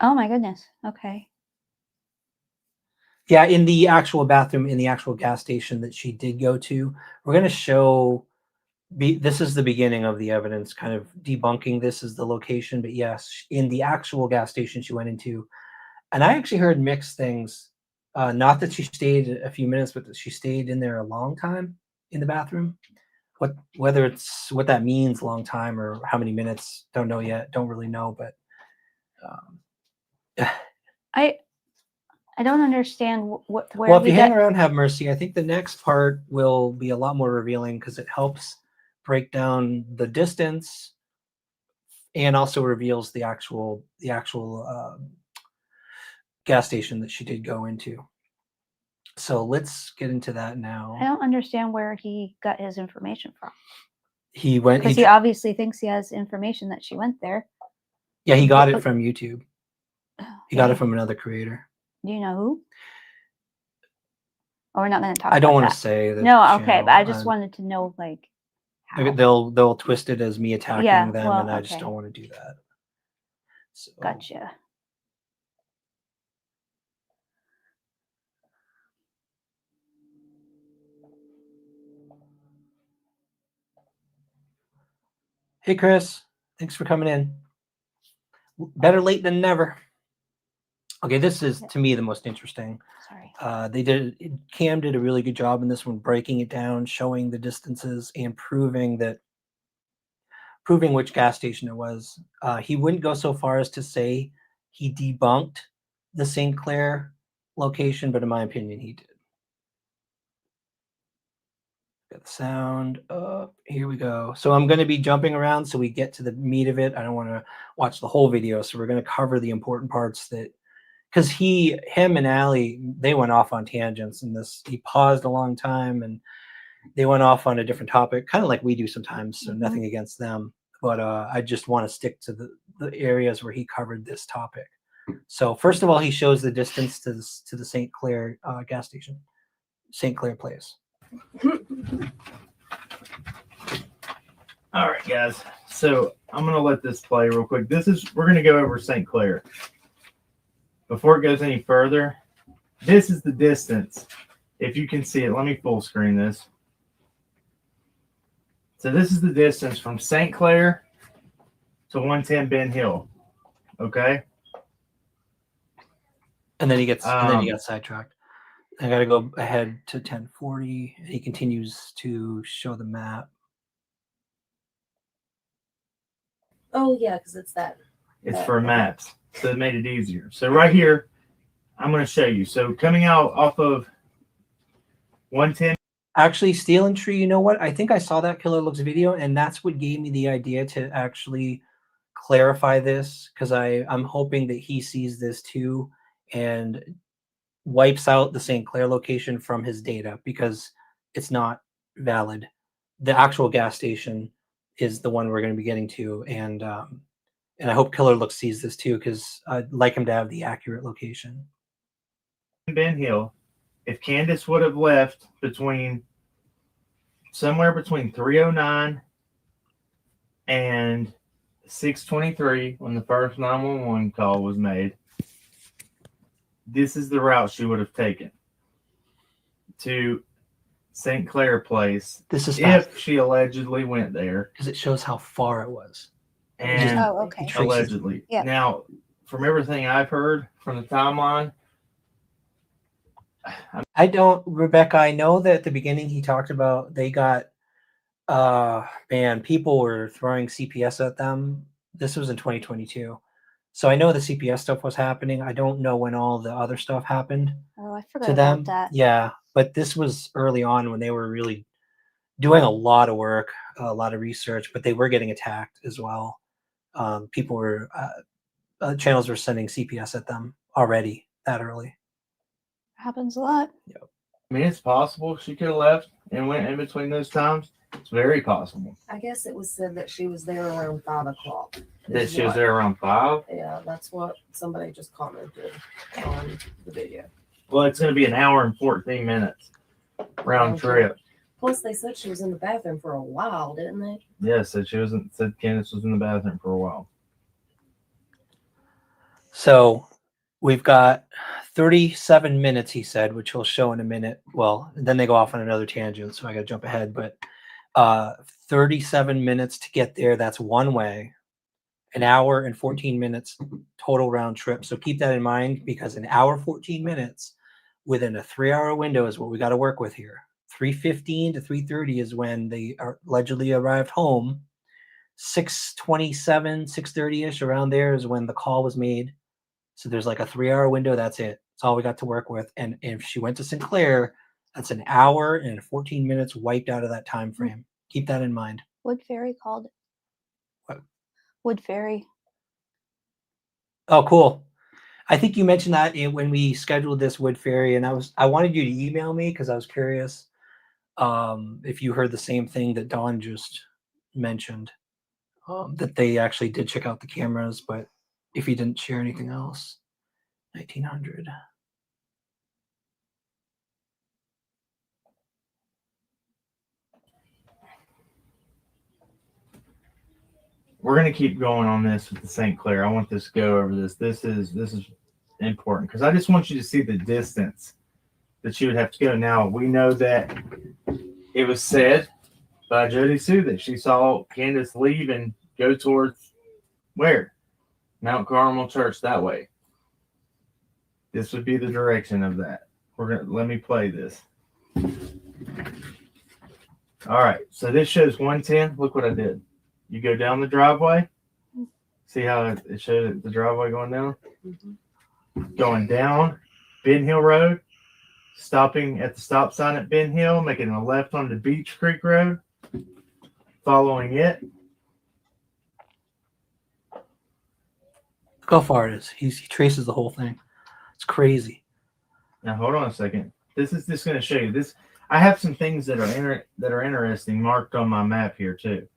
Oh my goodness. Okay. Yeah, in the actual bathroom, in the actual gas station that she did go to, we're going to show, this is the beginning of the evidence, kind of debunking this as the location. But yes, in the actual gas station she went into, and I actually heard mixed things. Not that she stayed a few minutes, but that she stayed in there a long time in the bathroom. Whether it's what that means, long time, or how many minutes, don't know yet. Don't really know, but I don't understand where well, if we you hang got. around, have mercy. I think the next part will be a lot more revealing because it helps break down the distance and also reveals the actual gas station that she did go into. So let's get into that I now. don't understand where he got his information from. He went Because he obviously thinks he has information that she went there. Yeah, he got it from YouTube. He got it Okay. from another creator. Do you know who? Or we're not going to talk I don't about want that. to say that. No, okay, but I just wanted to know, like, how. They'll twist it as me attacking Yeah, them, well, and I just okay. don't want to do that. So, Gotcha. hey, Chris, thanks for coming in. Better late than never. Okay, this is to me the most interesting. Sorry. Cam did a really good job in this one, breaking it down, showing the distances, and proving which gas station it was. He wouldn't go so far as to say he debunked the St. Clair location, but in my opinion, he did. Got the sound up. Here we go. So I'm going to be jumping around so we get to the meat of it. I don't want to watch the whole video, so we're going to cover the important parts that, because him and Allie, they went off on tangents in this. He paused a long time and they went off on a different topic, kind of like we do sometimes. So nothing against them, but I just want to stick to the areas where he covered this topic. So first of all, he shows the distance to the St. Clair gas station, St. Clair Place. All right, guys. So I'm going to let this play real quick. We're going to go over St. Clair. Before it goes any further, this is the distance. If you can see it, let me full screen this. So this is the distance from St. Clair to 110 Ben Hill. Okay. And then he gets sidetracked. I got to go ahead to 1040. He continues to show the map. Oh yeah, because it's that. It's for maps, so it made it easier. So right here, I'm going to show you. So coming out off of 110. Actually, Steel and Tree, you know what? I think I saw that Killer Looks video, and that's what gave me the idea to actually clarify this, because I'm hoping that he sees this too and wipes out the St. Clair location from his data because it's not valid. The actual gas station is the one we're going to be getting to, and I hope Killer Looks sees this too, because I'd like him to have the accurate location. Ben Hill, if Candace would have left somewhere between 3:09 and 6:23 when the first 911 call was made, this is the route she would have taken to St. Clair Place. This is fast if she allegedly went there. because it shows how far it was. And Oh, okay. allegedly. Yeah. Now, from everything I've heard from the timeline, Rebecca, I know that at the beginning he talked about they got, people were throwing CPS at them. This was in 2022. So I know the CPS stuff was happening. I don't know when all the other stuff happened Oh, I forgot to about them. that. Yeah, but this was early on when they were really doing a lot of work, a lot of research, but they were getting attacked as well. People were, channels were sending CPS at them already that early. Happens a lot. I mean, it's possible she could have left and went in between those times. It's very possible. I guess it was said that she was there around 5 o'clock. That she was there around 5. Yeah, that's what somebody just commented on the video. Well, it's going to be an hour and 14 minutes round trip. Plus, they said she was in the bathroom for a while, didn't they? Yeah, said Candace was in the bathroom for a while. So we've got 37 minutes, he said, which he'll show in a minute. Well, then they go off on another tangent, so I got to jump ahead. But 37 minutes to get there. That's one way. An hour and 14 minutes total round trip. So keep that in mind, because an hour 14 minutes within a 3-hour window is what we got to work with here. 3:15 to 3:30 is when they allegedly arrived home. 6:27, 6:30ish, around there is when the call was made. So there's like a 3-hour window. That's it. That's all we got to work with. And if she went to St. Clair, that's an hour and 14 minutes wiped out of that time frame. Keep that in mind. Wood Fairy called it. What? Wood Fairy. Oh, cool. I think you mentioned that when we scheduled this Wood Fairy, and I wanted you to email me because I was curious if you heard the same thing that Dawn just mentioned, that they actually did check out the cameras, but if you didn't share anything else. 1900. We're gonna keep going on this with the St. Clair. I want this to go over this. This is important because I just want you to see the distance that you would have to go. Now we know that it was said by Jody Sue that she saw Candace leave and go towards where? Mount Carmel Church, that way. This would be the direction of that. Let me play this. All right, so this shows 110. Look what I did. You go down the driveway. See how it showed the driveway going down? Mm-hmm. Going down Ben Hill Road, stopping at the stop sign at Ben Hill, making a left onto Beach Creek Road, following it. Look how far it is. He traces the whole thing. It's crazy. Now hold on a second. This is just going to show you this. I have some things that are interesting marked on my map here too.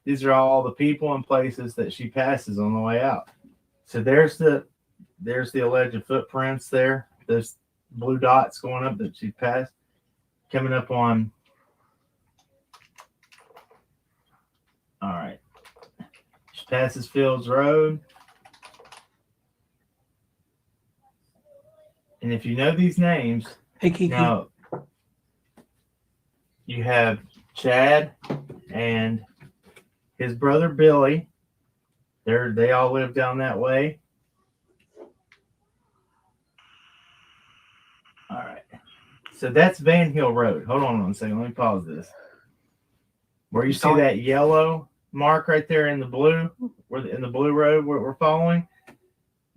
These are all the people and places that she passes on the way out. So there's the alleged footprints there. Those blue dots going up that she passed. Coming up on. All right. She passes Fields Road. And if you know these names, Hey, Kiki. now you have Chad and his brother Billy. They all live down that way. All right. So that's Van Hill Road. Hold on one second. Let me pause this. Where you see that yellow mark right there in the blue, in the blue road where we're following,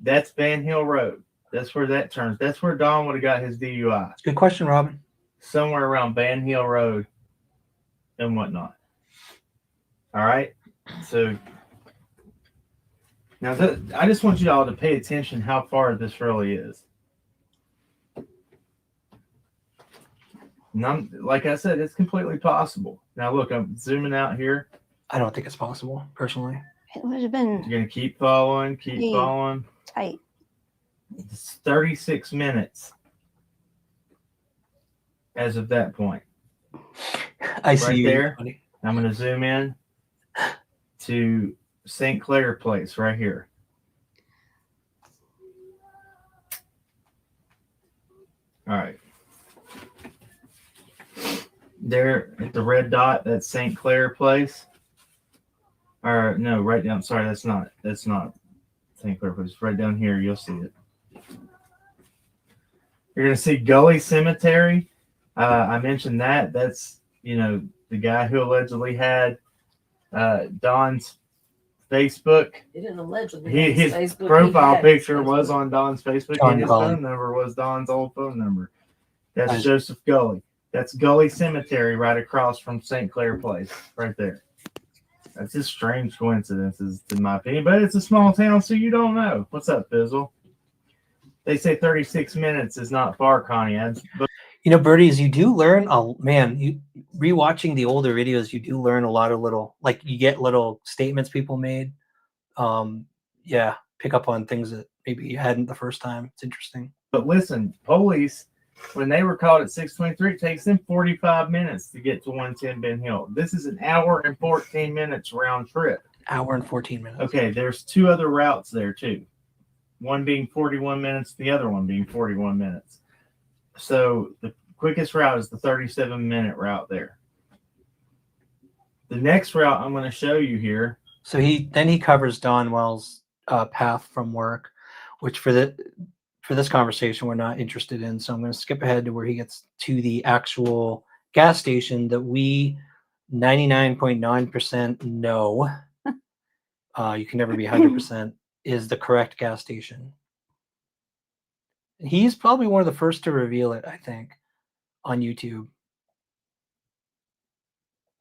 that's Van Hill Road. That's where that turns. That's where Don would have got his DUI. Good question, Robin. Somewhere around Van Hill Road and whatnot. All right. So now I just want you all to pay attention how far this really is. Like I said, it's completely possible. Now look, I'm zooming out here. I don't think it's possible, personally. It would have been You're gonna keep following, following. tight. It's 36 minutes as of that point. I see Right you there. buddy. I'm gonna zoom in to St. Clair Place right here. All right. There at the red dot, that's St. Clair Place. Or no, right down. Sorry, that's not St. Clair Place. Right down here, you'll see it. You're gonna see Gully Cemetery. I mentioned that. That's the guy who allegedly had Don's Facebook. He didn't allegedly. His Facebook. profile He had his picture was on Don's Facebook, John and his Gully. phone number was Don's old phone number. That's Nice. Joseph Gully. That's Gully Cemetery right across from St. Clair Place, right there. That's just strange coincidences, in my opinion. But it's a small town, so you don't know. What's up, Fizzle? They say 36 minutes is not far, Connie. Birdies, you do learn. Oh man, you rewatching the older videos, you do learn a lot of little, like you get little statements people made. Pick up on things that maybe you hadn't the first time. It's interesting. But listen, police When they were caught at 623, it takes them 45 minutes to get to 110 Ben Hill. This is an hour and 14 minutes round trip. Hour and 14 minutes. Okay, there's two other routes there too. One being 41 minutes, the other one being 41 minutes. So the quickest route is the 37-minute route there. The next route I'm going to show you here. So he covers Donwell's path from work, which for this conversation we're not interested in. So I'm going to skip ahead to where he gets to the actual gas station that we 99.9% know. You can never be 100%. Is the correct gas station. He's probably one of the first to reveal it, I think, on YouTube.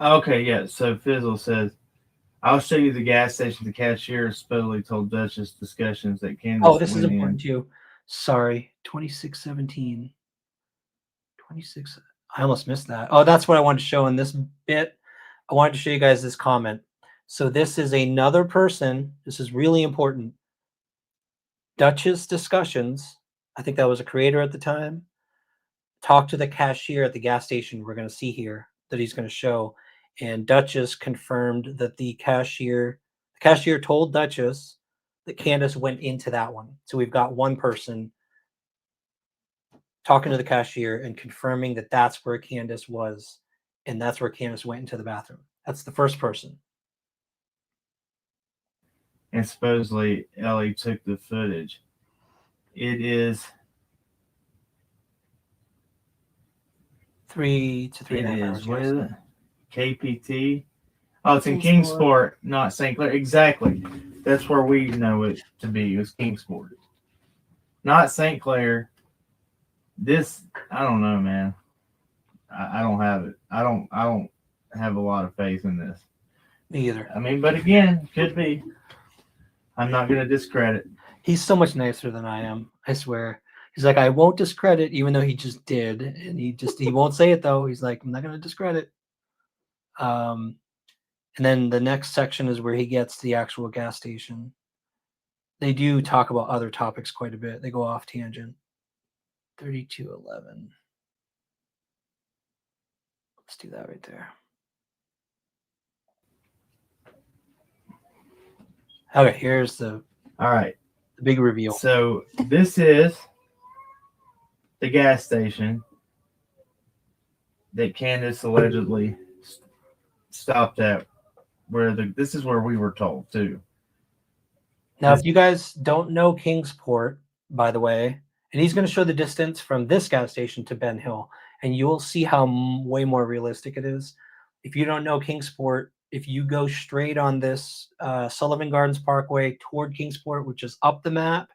Okay, yeah. So Fizzle says, "I'll show you the gas station. The cashier supposedly told Duchess discussions that Candace." Oh, this is went important in. too. Sorry, 2617. 26. I almost missed that. Oh, that's what I wanted to show in this bit. I wanted to show you guys this comment. So this is another person. This is really important. Duchess discussions. I think that was a creator at the time. Talked to the cashier at the gas station. We're going to see here that he's going to show. And Duchess confirmed that the cashier told Duchess that Candace went into that one. So we've got one person talking to the cashier and confirming that that's where Candace was, and that's where Candace went into the bathroom. That's the first person. And supposedly Ellie took the footage. It is 3 to 3.5 hours. What yes. is it? KPT. Oh, it's in Kingsport. Kingsport, not St. Clair. Exactly. That's where we know it to be. It was Kingsport, not St. Clair. This, I don't know, man. I don't have it. I don't have a lot of faith in this. Me either. I mean, but again, could be. I'm not going to discredit. He's so much nicer than I am. I swear. He's like, I won't discredit, even though he just did, and he won't say it though. He's like, I'm not going to discredit. And then the next section is where he gets to the actual gas station. They do talk about other topics quite a bit. They go off tangent. 3211. Let's do that right there. Okay, here's the All right. big reveal. So this is the gas station that Candace allegedly stopped at. This is where we were told too. Now, if you guys don't know Kingsport, by the way, and he's going to show the distance from this gas station to Ben Hill, and you'll see how way more realistic it is. If you don't know Kingsport, if you go straight on this Sullivan Gardens Parkway toward Kingsport, which is up the map,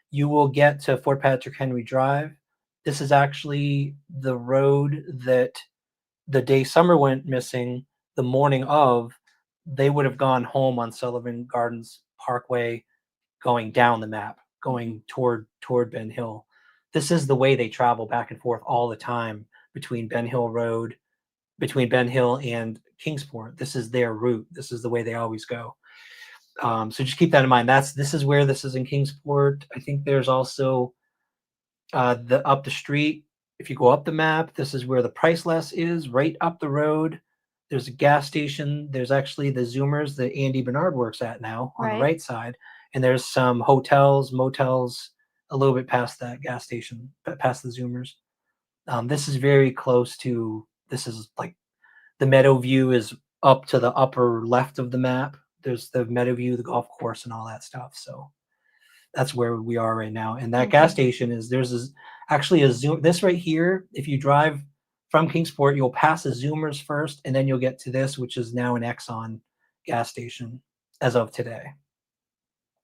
you will get to Fort Patrick Henry Drive. This is actually the road that the day Summer went missing, the morning of, they would have gone home on Sullivan Gardens Parkway, going down the map, going toward Ben Hill. This is the way they travel back and forth all the time between Ben Hill and Kingsport. This is their route. This is the way they always go. So just keep that in mind. This is where this is in Kingsport. I think there's also up the street. If you go up the map, this is where the Price Less is, right up the road. There's a gas station. There's actually the Zoomers that Andy Bernard works at now on the right side. And there's some hotels, motels a little bit past that gas station, past the Zoomers. This is very close to, this is like the Meadow View is up to the upper left of the map. There's the Meadow View, the golf course, and all that stuff. So that's where we are right now. And that gas station actually a Zoom. This right here, if you drive from Kingsport, you'll pass the Zoomers first, and then you'll get to this, which is now an Exxon gas station as of today.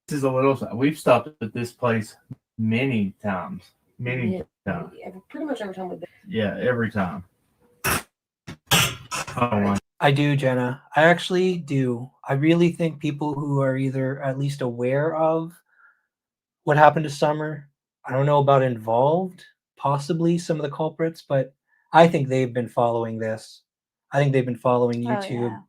This is a little. We've stopped at this place many times. Many times. Pretty much every time we've been. Yeah, every time. Oh my. I do, Jenna. I actually do. I really think people who are either at least aware of what happened to Summer, I don't know about involved, possibly some of the culprits, but I think they've been following this. I think they've been following YouTube. Oh, yeah.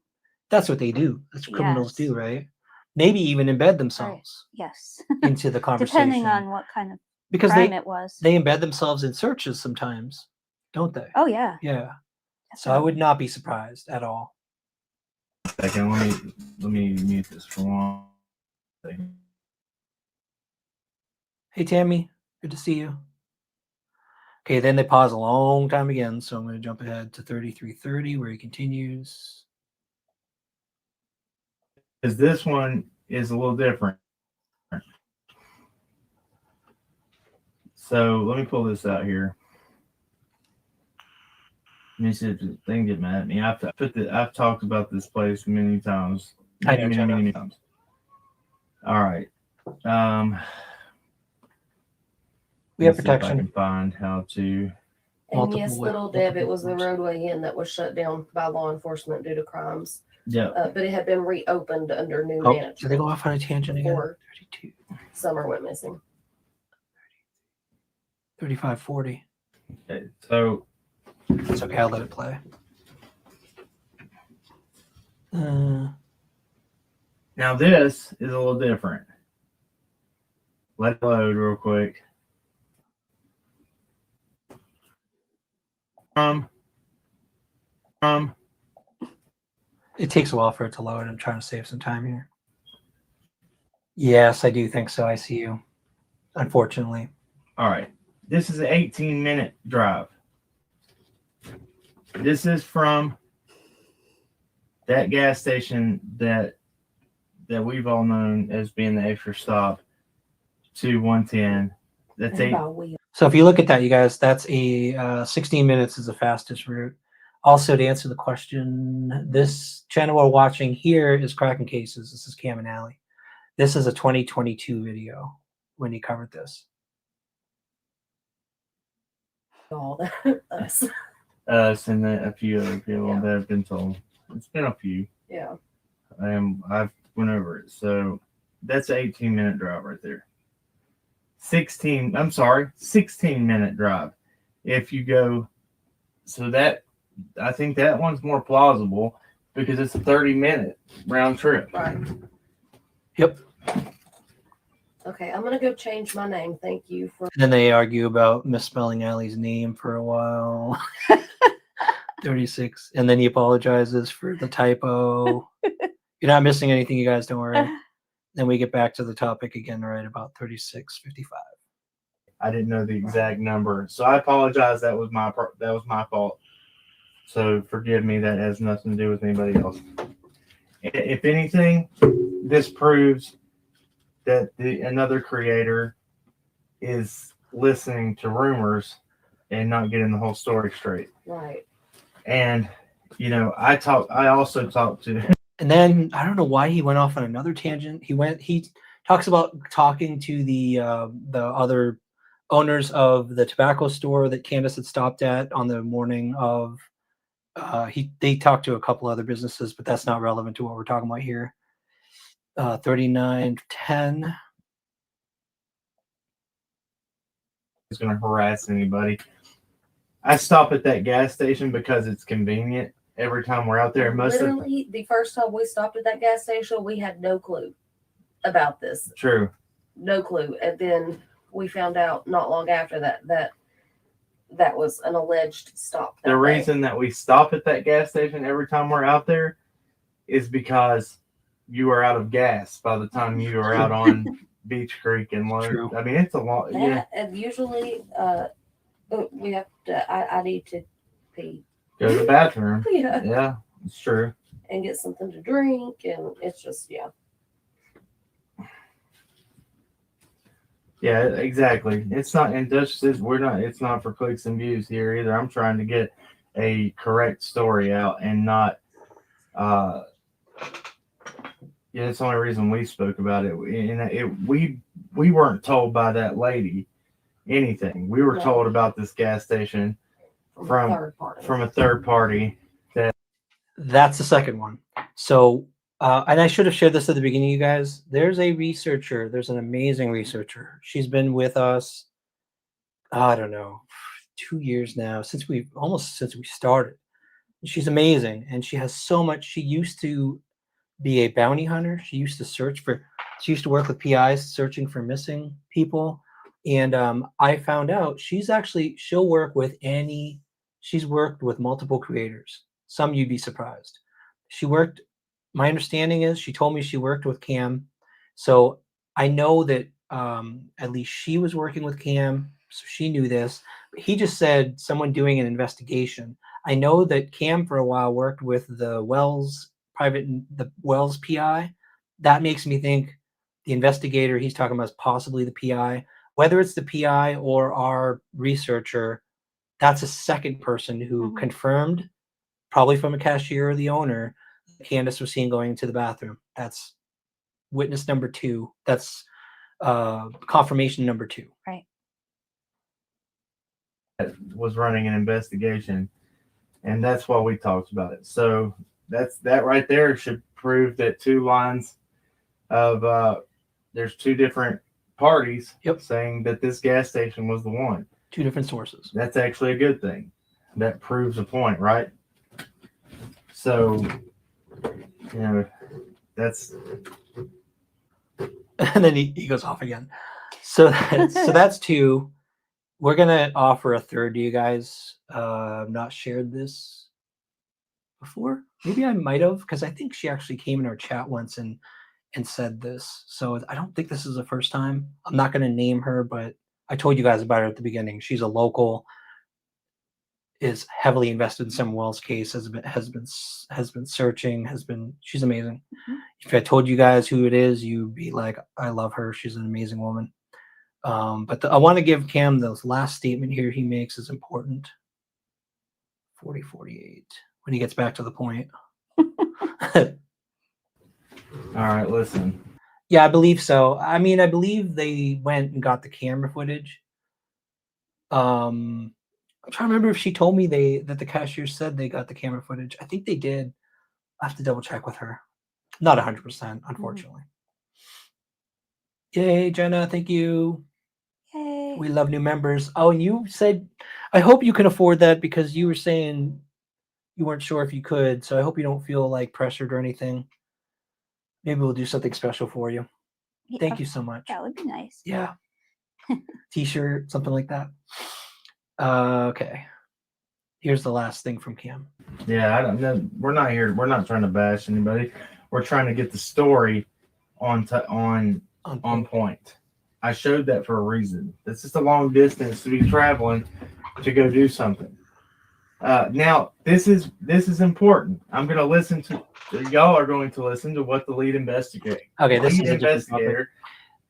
That's what they do. That's what criminals Yes. do, right? Maybe even embed themselves Yes. into the conversation. Depending on what kind of because crime it was. they embed themselves in searches sometimes, don't they? Oh yeah. Yeah. So I would not be surprised at all. Second, let me mute this for one second. Hey Tammy, good to see you. Okay, then they pause a long time again, so I'm going to jump ahead to 33:30 where he continues. Because this one is a little different. So let me pull this out here. Let me see if the thing get mad at me. I've talked about this place many times. I know, Many times. All right. We have let's see if I protection. can find how to. And Multiple yes, Little multiple Deb, it was the forms. roadway inn that was shut down by law enforcement due to crimes. Yeah. But it had been reopened under new Oh, management. did they go off on a tangent again? Before 32, Summer went missing. 35, 40. Okay, so It's okay, I'll let it play. now this is a little different. Let it load real quick. It takes a while for it to load. I'm trying to save some time here. Yes, I do think so. I see you. Unfortunately. All right. This is an 18-minute drive. This is from that gas station that we've all known as being the extra stop to 110. That's And eight. by wheel. So if you look at that, you guys, that's a 16 minutes is the fastest route. Also, to answer the question, this channel we're watching here is Cracking Cases. This is Cam and Alley. This is a 2022 video when he covered this. All that. Us. Us and a few other people Yeah. that have been told. It's been a few. Yeah. I've went over it. So that's an 18-minute drive right there. 16-minute drive. If you go, so that, I think that one's more plausible because it's a 30-minute round trip. Right. Yep. Okay, I'm gonna go change my name. Thank you for. And then they argue about misspelling Allie's name for a while. 36. And then he apologizes for the typo. You're not missing anything, you guys. Don't worry. Then we get back to the topic again, right about 36:55. I didn't know the exact number, so I apologize. That was my fault. So forgive me. That has nothing to do with anybody else. If anything, this proves that another creator is listening to rumors and not getting the whole story straight. Right. And I also talked to. And then I don't know why he went off on another tangent. He talks about talking to the other owners of the tobacco store that Candace had stopped at on the morning of. They talked to a couple other businesses, but that's not relevant to what we're talking about here. 39:10. Is going to harass anybody. I stop at that gas station because it's convenient every time we're out there. Literally, the first time we stopped at that gas station, we had no clue about this. True. No clue. And then we found out not long after that was an alleged stop. The reason that we stop at that gas station every time we're out there is because you are out of gas by the time you are out on Beach Creek and load. True. I mean, it's a long. Yeah. And usually, we have to. I need to pee. Go to the bathroom. Yeah. Yeah, it's true. And get something to drink, and it's just Yeah, exactly. It's not, and Dutch says it's not for clicks and views here either. I'm trying to get a correct story out and not, it's the only reason we spoke about it. And we weren't told by that lady anything. We were No. told about this gas station from a third party. That's the second one. So, and I should have shared this at the beginning, you guys. There's a researcher. There's an amazing researcher. She's been with us, I don't know, 2 years now, since we started. She's amazing. And she has so much. She used to be a bounty hunter. She used to work with PIs searching for missing people. And I found out she'll work with she's worked with multiple creators. Some you'd be surprised. My understanding is she told me she worked with Cam. So I know that at least she was working with Cam. So she knew this. But he just said someone doing an investigation. I know that Cam for a while worked with the Wells PI. That makes me think the investigator he's talking about is possibly the PI. Whether it's the PI or our researcher, that's a second person who confirmed, probably from a cashier or the owner, Candace was seen going into the bathroom. That's witness number 2. That's confirmation number 2. Right. Was running an investigation, and that's why we talked about it. So that right there should prove that 2 lines of there's 2 different parties saying that this gas station was the one. 2 different sources. That's actually a good thing. That proves a point, right? So, that's. And then he goes off again. So that's 2. We're gonna offer a third to you guys. I've not shared this before. Maybe I might have, because I think she actually came in our chat once and said this. So I don't think this is the first time. I'm not gonna name her, but I told you guys about her at the beginning. She's a local, is heavily invested in Sam Wells' case, has been searching, she's amazing. If I told you guys who it is, you'd be like, I love her. She's an amazing woman. But I want to give Cam the last statement here he makes is important. 4048. When he gets back to the point. All right, listen. Yeah, I believe so. I mean, I believe they went and got the camera footage. I'm trying to remember if she told me that the cashier said they got the camera footage. I think they did. I have to double check with her. Not 100%, unfortunately. Yay, Jenna, thank you. Yay. We love new members. Oh, and you said, I hope you can afford that, because you were saying you weren't sure if you could. So I hope you don't feel like pressured or anything. Maybe we'll do something special for you. Yeah, Thank you so much. that would be nice. Yeah. T-shirt, something like that. Okay. Here's the last thing from Cam. Yeah, I don't know. We're not here. We're not trying to bash anybody. We're trying to get the story on point. I showed that for a reason. It's just a long distance to be traveling to go do something. Now, this is important. I'm going to listen to. Y'all are going to listen to what the lead investigator. Okay, this is a investigator.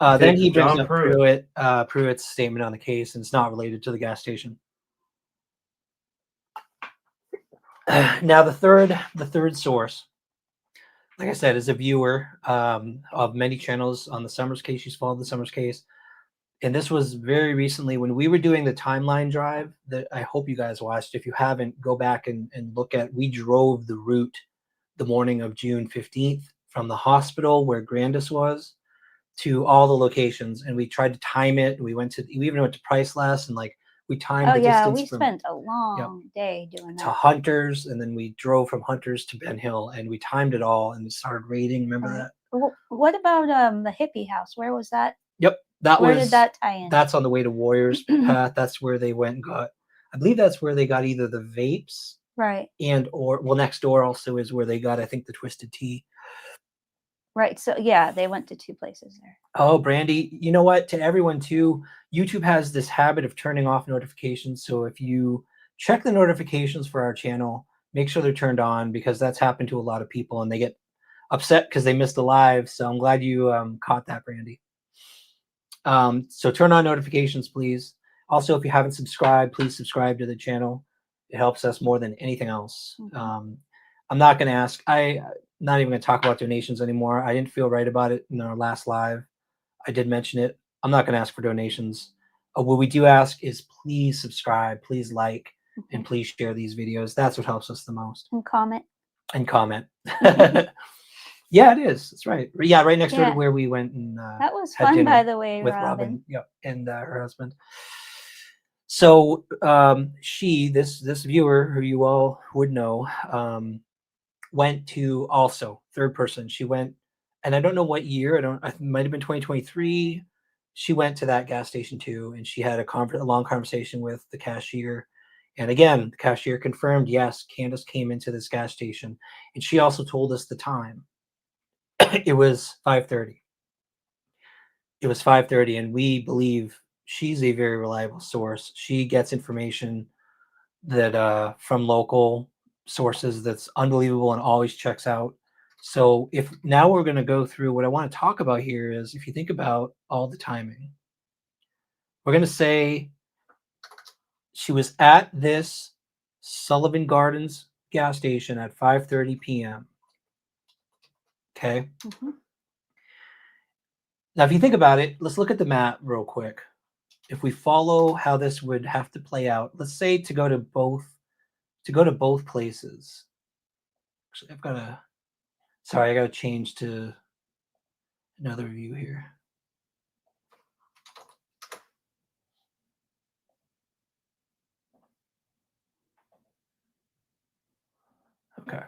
Then he brings John up Pruitt's statement on the case, and it's not related to the gas station. Now, the third source, like I said, is a viewer of many channels on the Summers case. She's followed the Summers case. And this was very recently when we were doing the timeline drive that I hope you guys watched. If you haven't, go back and look at. We drove the route the morning of June 15th from the hospital where Grandis was to all the locations. And we tried to time it. We even went to Priceless and we timed the distance. We spent a long day doing that. To Hunters, and then we drove from Hunters to Ben Hill, and we timed it all and started rating. Remember that? What about the hippie house? Where was that? Yep, where did that tie in? That's on the way to Warriors Path. That's where they went and got. I believe that's where they got either the vapes, right, or next door also is where they got, I think, the Twisted Tea. Right. So yeah, they went to 2 places there. Oh, Brandy, you know what? To everyone too, YouTube has this habit of turning off notifications. So if you check the notifications for our channel, make sure they're turned on, because that's happened to a lot of people and they get upset because they missed the live. So I'm glad you caught that, Brandy. So turn on notifications, please. Also, if you haven't subscribed, please subscribe to the channel. It helps us more than anything else. I'm not going to ask. Not even going to talk about donations anymore. I didn't feel right about it in our last live. I did mention it. I'm not going to ask for donations. What we do ask is please subscribe, please like, and please share these videos. That's what helps us the most. And comment. Yeah, it is. That's right. Yeah, right next door to where we went and that was fun, by the way, with Robin. Yep, and her husband. So this viewer who you all would know, went to also third person. She went, and I don't know what year. It might have been 2023. she went to that gas station too, and she had a long conversation with the cashier. And again, the cashier confirmed, yes, Candace came into this gas station, and she also told us the time. It was 5:30. It was 5:30, and we believe she's a very reliable source. She gets information that from local sources that's unbelievable and always checks out. So if now we're going to go through what I want to talk about here is if you think about all the timing, we're going to say she was at this Sullivan Gardens gas station at 5:30 p.m. Okay. Mhm. Now, if you think about it, let's look at the map real quick. If we follow how this would have to play out, let's say to go to both places. Actually, I got to change to another view here. Okay.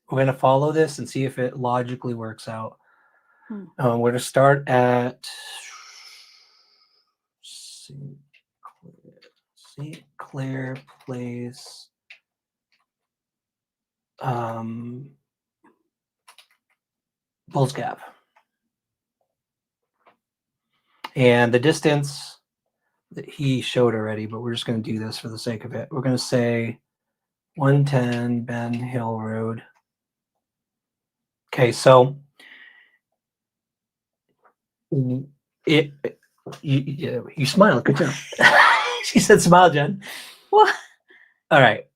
We're going to follow this and see if it logically works out. We're going to start at St. Clair Place. Bulls Gap. And the distance that he showed already, but we're just going to do this for the sake of it. We're going to say 110 Ben Hill Road. Okay, so you smile. Good job. She said smile, Jen. What? All right.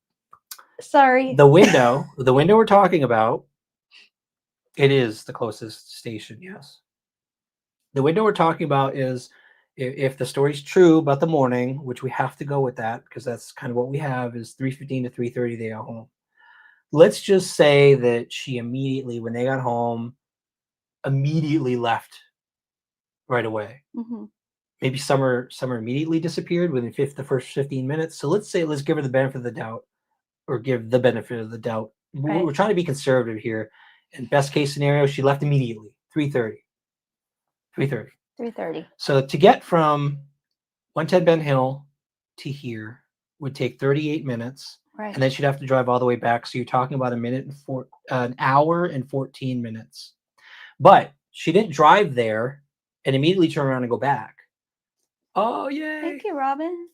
Sorry. The window we're talking about, it is the closest station, yes. The window we're talking about is if the story's true about the morning, which we have to go with that because that's kind of what we have, is 3:15 to 3:30 they got home. Let's just say that she immediately, when they got home, immediately left right away. Mm-hmm. Maybe Summer immediately disappeared within the first 15 minutes. So let's give her the benefit of the doubt, or give the benefit of the doubt. Right. We're trying to be conservative here. And best case scenario, she left immediately, 3:30. 3:30. So to get from 110 Ben Hill to here would take 38 minutes. Right. And then she'd have to drive all the way back. So you're talking about an hour and 14 minutes. But she didn't drive there and immediately turn around and go back. Oh, yay. Thank you, Robin.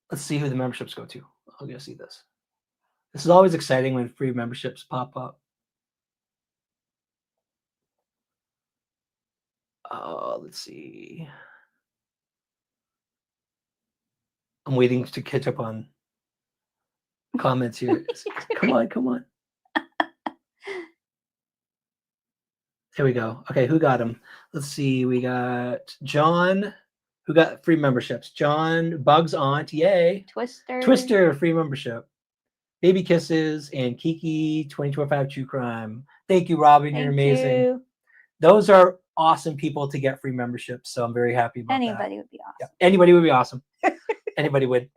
Let's see who the memberships go to. I'll go see this. This is always exciting when free memberships pop up. Let's see. I'm waiting to catch up on comments here. Come on. Here we go. Okay, who got them? Let's see. We got John, who got free memberships. John, Bugs Aunt, yay. Twister, free membership. Baby Kisses, and Kiki, 2205 True Crime. Thank you, Robin. You're amazing. You. Those are awesome people to get free memberships, so I'm very happy about that. Anybody would be awesome. Yeah, anybody would be awesome. Anybody would.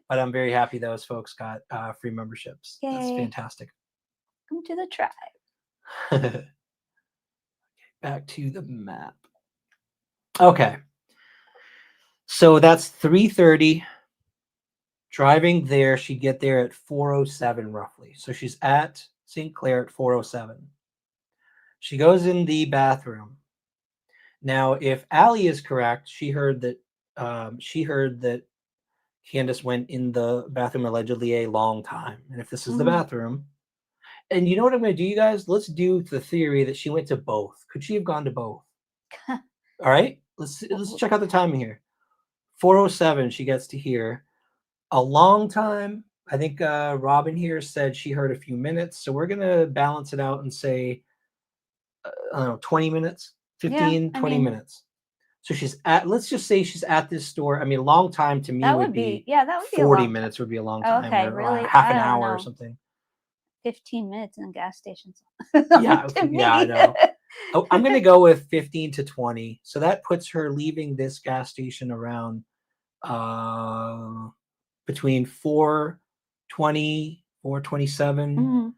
But I'm very happy those folks got free memberships. Yay. That's fantastic. Come to the tribe. Back to the map. Okay. So that's 3:30. Driving there, she'd get there at 4:07 roughly. So she's at St. Clair at 4:07. She goes in the bathroom. Now, if Allie is correct, she heard that Candace went in the bathroom allegedly a long time. And if this is the bathroom, and you know what I'm going to do, you guys? Let's do the theory that she went to both. Could she have gone to both? All right, let's check out the timing here. 4:07, she gets to here. A long time. I think Robin here said she heard a few minutes. So we're going to balance it out and say, I don't know, 20 minutes, 15, 20 minutes. So let's just say she's at this store. I mean, a long time to me would be 40 minutes would be a long time. Okay, or really? half an hour or something. 15 minutes in a gas station. Yeah, I know. I'm going to go with 15 to 20. So that puts her leaving this gas station around between 4:20, 4:27,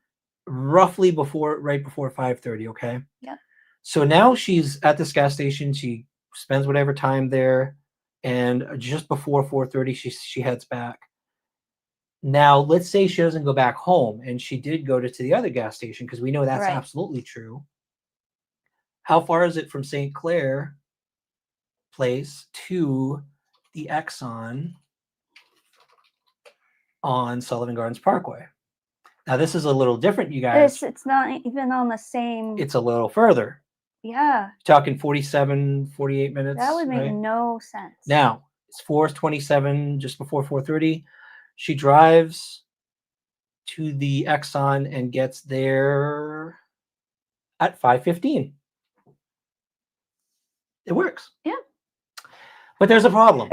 roughly right before 5:30. Okay. Yeah. So now she's at this gas station. She spends whatever time there, and just before 4:30, she heads back. Now, let's say she doesn't go back home, and she did go to the other gas station, because we know that's Right. absolutely true. How far is it from St. Clair Place to the Exxon on Sullivan Gardens Parkway? Now, this is a little different, you guys. It's not even on the same. It's a little further. Yeah, Talking 47, 48 minutes. that would make right? no sense. Now, it's 4:27, just before 4:30. She drives to the Exxon and gets there at 5:15. It works. Yeah. But there's a problem.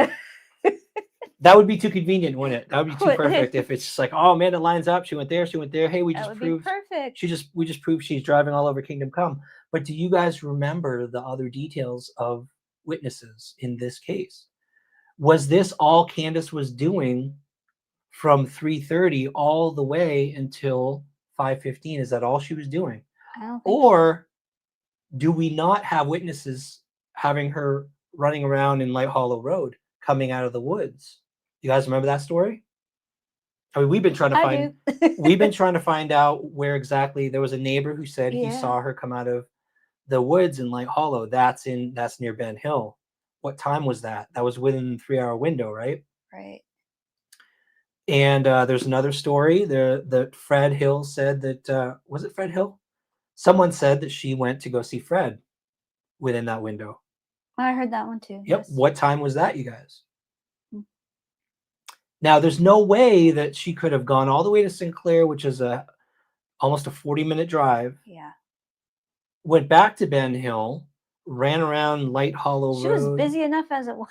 That would be too convenient, wouldn't it? That would be too Would it? perfect if it's just like, oh man, it lines up. She went there. She went there. Hey, we That just would be proved perfect. we just proved she's driving all over Kingdom Come. But do you guys remember the other details of witnesses in this case? Was this all Candace was doing from 3:30 all the way until 5:15? Is that all she was doing? I don't think Or do we not have witnesses having her running around in Light Hollow Road coming out of the woods? You guys remember that story? I mean, we've been trying to I find do. we've been trying to find out where exactly. There was a neighbor who said he Yeah. saw her come out of the woods in Light Hollow. That's near Ben Hill. What time was that? That was within the 3-hour window, right? Right. And there's another story there that Fred Hill said that was it Fred Hill? Someone said that she went to go see Fred within that window. I heard that one too. Yep. Yes. What time was that, you guys? Hmm. Now, there's no way that she could have gone all the way to Sinclair, which is almost a 40-minute drive, Yeah. went back to Ben Hill, ran around Light Hollow She Road, was busy enough as it was.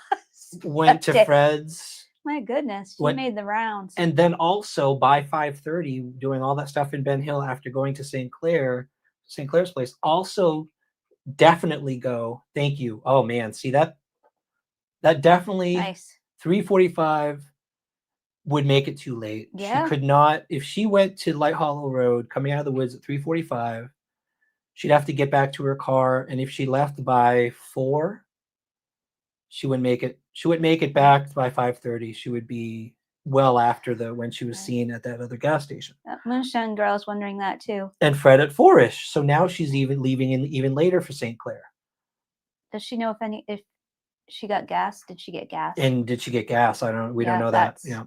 went to that day. Fred's, My goodness, she Went- made the rounds. and then also by 5:30 doing all that stuff in Ben Hill after going to St. Clair's place. Also definitely go. Thank you. Oh man, see that definitely Nice. 3:45 would make it too late. Yeah. She could not, if she went to Light Hollow Road coming out of the woods at 3:45, she'd have to get back to her car, and if she left by 4, she wouldn't make it. She wouldn't make it back by 5:30. She would be well after when she was Right. seen at that other gas station. That Moonshine girl is wondering that too. And Fred at 4-ish. So now she's even leaving even later for St. Clair. Does she know if she got gas? Did she get gas? And did she get gas? We don't Yeah, know that. that's- Yeah.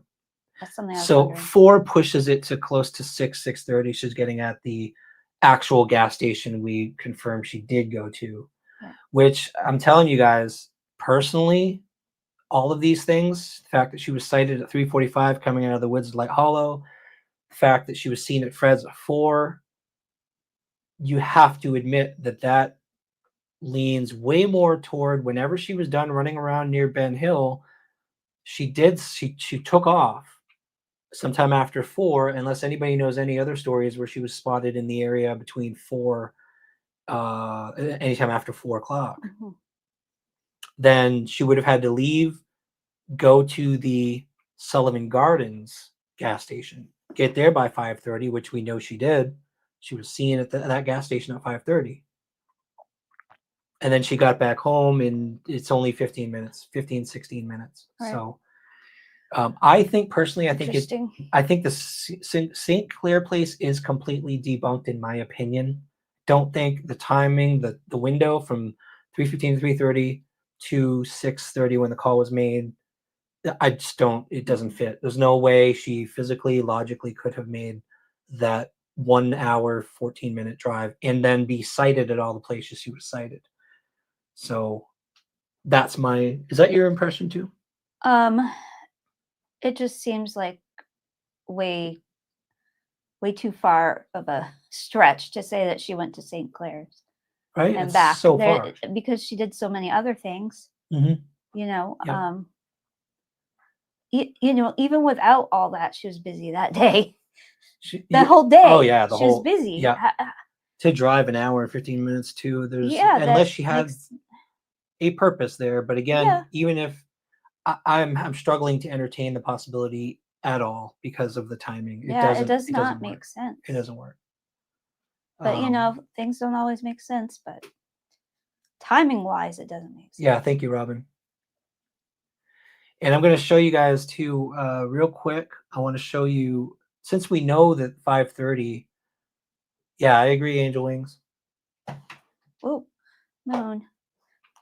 That's something I was So wondering. 4 pushes it to close to 6:30. She's getting at the actual gas station we confirmed she did go to, Yeah. which I'm telling you guys, personally, all of these things, the fact that she was sighted at 3:45 coming out of the woods of Light Hollow, the fact that she was seen at Fred's at 4, you have to admit that leans way more toward whenever she was done running around near Ben Hill, she took off sometime after 4, unless anybody knows any other stories where she was spotted in the area between 4, anytime after 4:00. Mhm. Then she would have had to leave, go to the Sullivan Gardens gas station, get there by 5:30, which we know she did. She was seen at that gas station at 5:30. And then she got back home, and it's only 15 minutes, 15, 16 minutes. Right. So I think personally, I think Interesting. the St. Clair place is completely debunked in my opinion. Don't think the timing, the window from 3:15 to 3:30 to 6:30 when the call was made, I just don't, it doesn't fit. There's no way she physically, logically could have made that 1 hour, 14-minute drive and then be cited at all the places she was cited. So is that your impression too? It just seems like way too far of a stretch to say that she went to St. Clair's Right? and It's back so there, far. because she did so many other things. Mhm. You know, Yeah. you know, even without all that, she was busy that day. She- That yeah, whole day. Oh yeah, she was busy. Yeah. To drive an hour and 15 minutes too. There's Yeah, unless that she had makes- a purpose there. But again, Yeah. even if I'm struggling to entertain the possibility at all because of the timing. it does not doesn't make work. sense. It doesn't work. But you know, things don't always make sense. But timing wise, it doesn't make sense. Yeah, thank you, Robin. And I'm going to show you guys too, real quick. I want to show you, since we know that 5:30. Yeah, I agree, Angel Wings. Oh, Moon.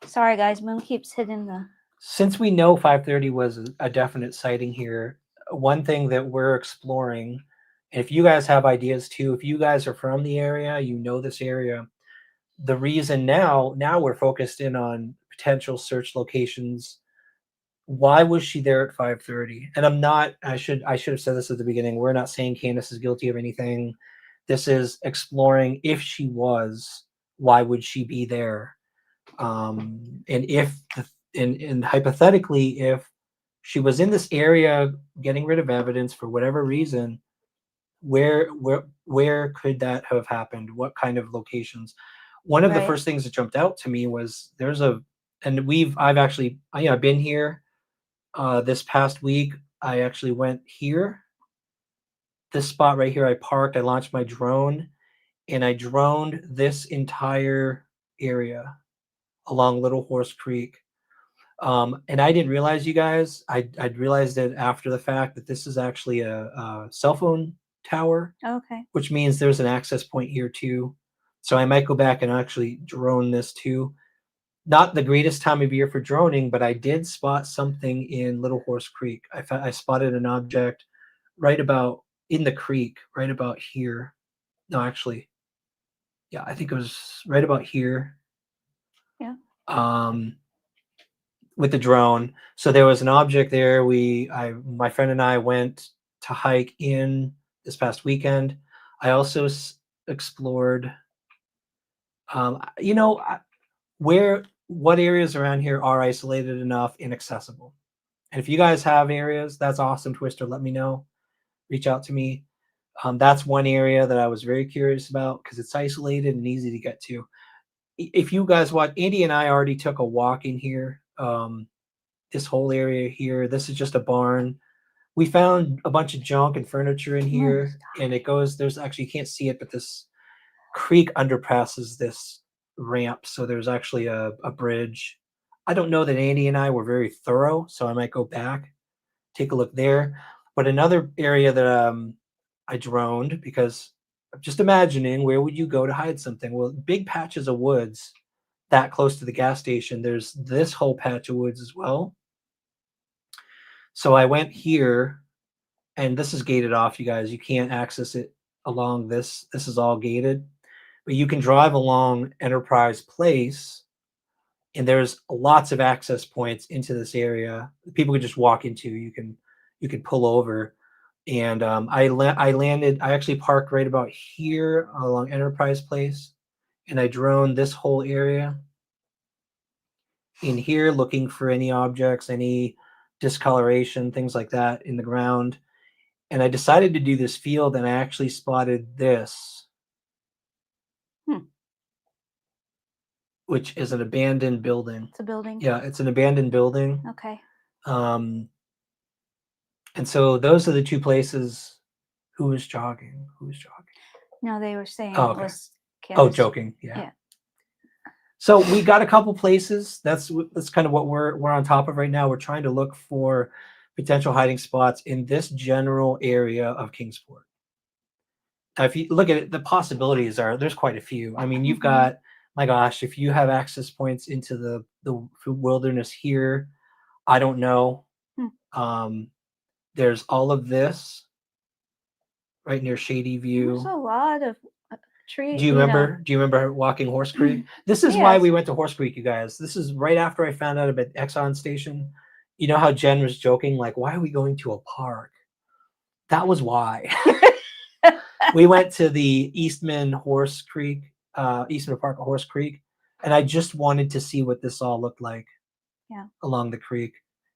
Sorry, guys. Moon keeps hitting the. Since we know 5:30 was a definite sighting here, one thing that we're exploring, and if you guys have ideas too, if you guys are from the area, you know this area, the reason now we're focused in on potential search locations. Why was she there at 5:30? And I'm not, I should have said this at the beginning. We're not saying Candace is guilty of anything. This is exploring, if she was, why would she be there? And if and hypothetically, if she was in this area getting rid of evidence for whatever reason, where could that have happened? What kind of locations? One of the Right. first things that jumped out to me was I've been here this past week. I actually went here, this spot right here. I parked, I launched my drone, and I droned this entire area along Little Horse Creek. And I didn't realize, you guys, I'd realized it after the fact that this is actually a cell phone tower, Okay. which means there's an access point here too. So I might go back and actually drone this too. Not the greatest time of year for droning, but I did spot something in Little Horse Creek. I spotted an object right about in the creek, right about here. No, actually, yeah, I think it was right about here. Yeah. With the drone. So there was an object there. My friend and I went to hike in this past weekend. I also explored, what areas around here are isolated enough, inaccessible. And if you guys have areas, that's awesome, Twister. Let me know. Reach out to me. That's one area that I was very curious about because it's isolated and easy to get to. If you guys watch, Andy and I already took a walk in here. This whole area here, this is just a barn. We found a bunch of junk and furniture in here, and there's actually, you can't see it, but this creek underpasses this ramp, so there's actually a bridge. I don't know that Andy and I were very thorough, so I might go back, take a look there. But another area that I droned, because I'm just imagining, where would you go to hide something? Well, big patches of woods that close to the gas station, there's this whole patch of woods as well. So I went here, and this is gated off, you guys. You can't access it along this. This is all gated, but you can drive along Enterprise Place, and there's lots of access points into this area. People can just walk into. You can pull over, and I landed. I actually parked right about here along Enterprise Place, and I droned this whole area in here, looking for any objects, any discoloration, things like that in the ground. And I decided to do this field, and I actually spotted this, which is an abandoned building. It's a building. Yeah, it's an abandoned building. Okay. And so those are the two places. Who was jogging? No, they were saying Oh, it okay. was Oh, Candace. joking. Yeah. Yeah. So we got a couple places. That's kind of what we're on top of right now. We're trying to look for potential hiding spots in this general area of Kingsport. Now, if you look at it, the possibilities there's quite a few. I mean, you've got, my gosh, if you have access points into the wilderness here, I don't know. There's all of this right near Shady View. There's a lot of trees. Do you remember walking Horse Creek? This is why we went to Horse Creek, you guys. This is right after I found out about Exxon Station. You know how Jen was joking, like, why are we going to a park? That was why. We went to the Eastman Park of Horse Creek, and I just wanted to see what this all looked like. Yeah. Along the creek.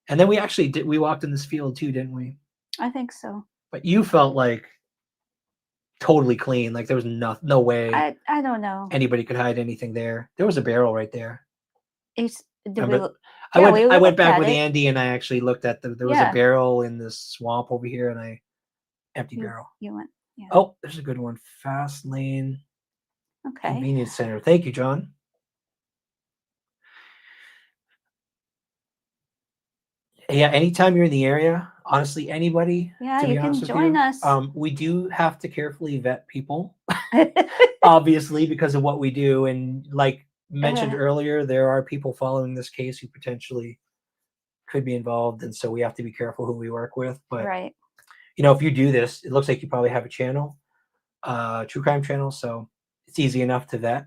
And then we actually we walked in this field too, didn't we? I think so. But you felt like totally clean, like there was no way I don't know. anybody could hide anything there. There was a barrel right there. I went back with Andy, and I actually looked at there was a barrel in this swamp over here, and empty barrel. You went. Yeah. Oh, there's a good one. Fast Lane Okay. Convenience Center. Thank you, John. Yeah, anytime you're in the area, honestly, anybody. Yeah, to be you can honest with join you, us. We do have to carefully vet people, obviously, because of what we do. And like mentioned earlier, there are people following this case who potentially could be involved, and so we have to be careful who we work with. But Right. if you do this, it looks like you probably have a channel, true crime channel, so it's easy enough to vet.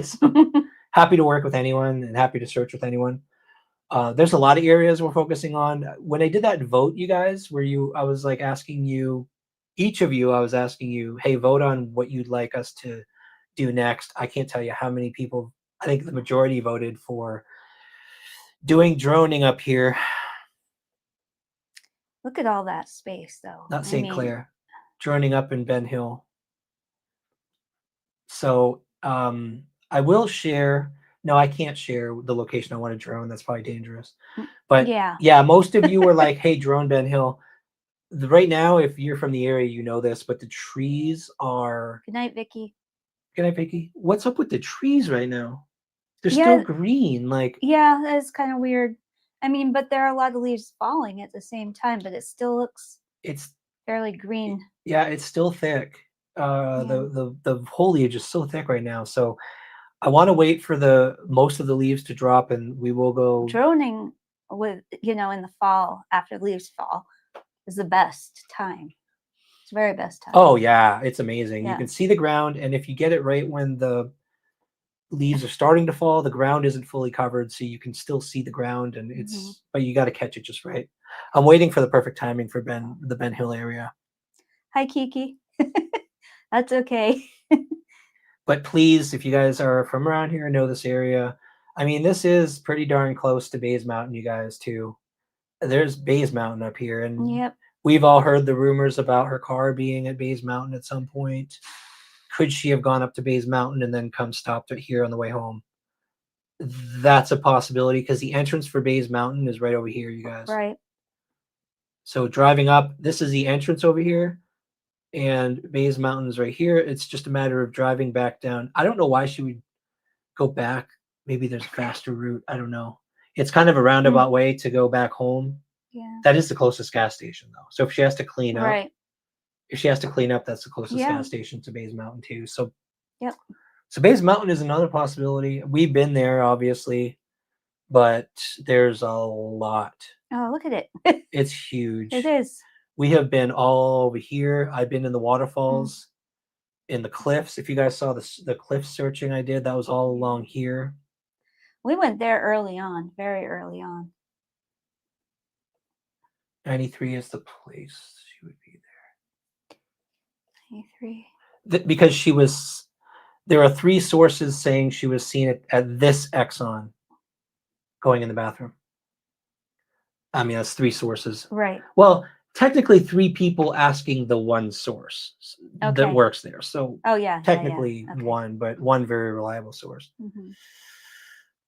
So happy to work with anyone and happy to search with anyone. There's a lot of areas we're focusing on. When I did that vote, you guys, I was like asking you, each of you, I was asking you, hey, vote on what you'd like us to do next. I can't tell you how many people, I think the majority voted for doing droning up here. Look at all that space, though. Not St. Clair, droning up in Ben Hill. So I will share. No, I can't share the location I want to drone. That's probably dangerous. But yeah, most of you were like, hey, drone Ben Hill. Right now, if you're from the area, you know this, but the trees are. Good night, Vicky. Good night, Vicky. What's up with the trees right now? They're still green. Like. Yeah, that's kind of weird. I mean, but there are a lot of leaves falling at the same time, but it still looks. It's fairly green. Yeah, it's still thick. The foliage is so thick right now. So I want to wait for most of the leaves to drop, and we will go droning with in the fall after leaves fall is the best time. It's the very best time. Oh yeah, it's amazing. Yeah. You can see the ground, and if you get it right when the leaves are starting to fall, the ground isn't fully covered, so you can still see the ground, and but you got to catch it just right. I'm waiting for the perfect timing for the Ben Hill area. Hi, Kiki. That's okay. But please, if you guys are from around here and know this area, I mean, this is pretty darn close to Bays Mountain, you guys, too. There's Bays Mountain up here, and we've all heard the rumors about her car being at Bays Mountain at some point. Could she have gone up to Bays Mountain and then come stopped here on the way home? That's a possibility, because the entrance for Bays Mountain is right over here, you guys. Right. So driving up, this is the entrance over here, and Bays Mountain is right here. It's just a matter of driving back down. I don't know why she would go back. Maybe there's a faster route. I don't know. It's kind of a roundabout way to go back home. Yeah. That is the closest gas station, though. So if she has to clean up, that's the closest gas station to Bays Mountain too. So so Bays Mountain is another possibility. We've been there, obviously, but there's a lot. Oh, look at it. It's huge. It is. We have been all over here. I've been in the waterfalls, in the cliffs. If you guys saw the cliff searching I did, that was all along here. We went there early on, very early on. 93 is the place she would be there. 93. Because there are 3 sources saying she was seen at this Exxon going in the bathroom. I mean, that's 3 sources. Right. Well, technically 3 people asking the one source that works there. So technically one, but one very reliable source.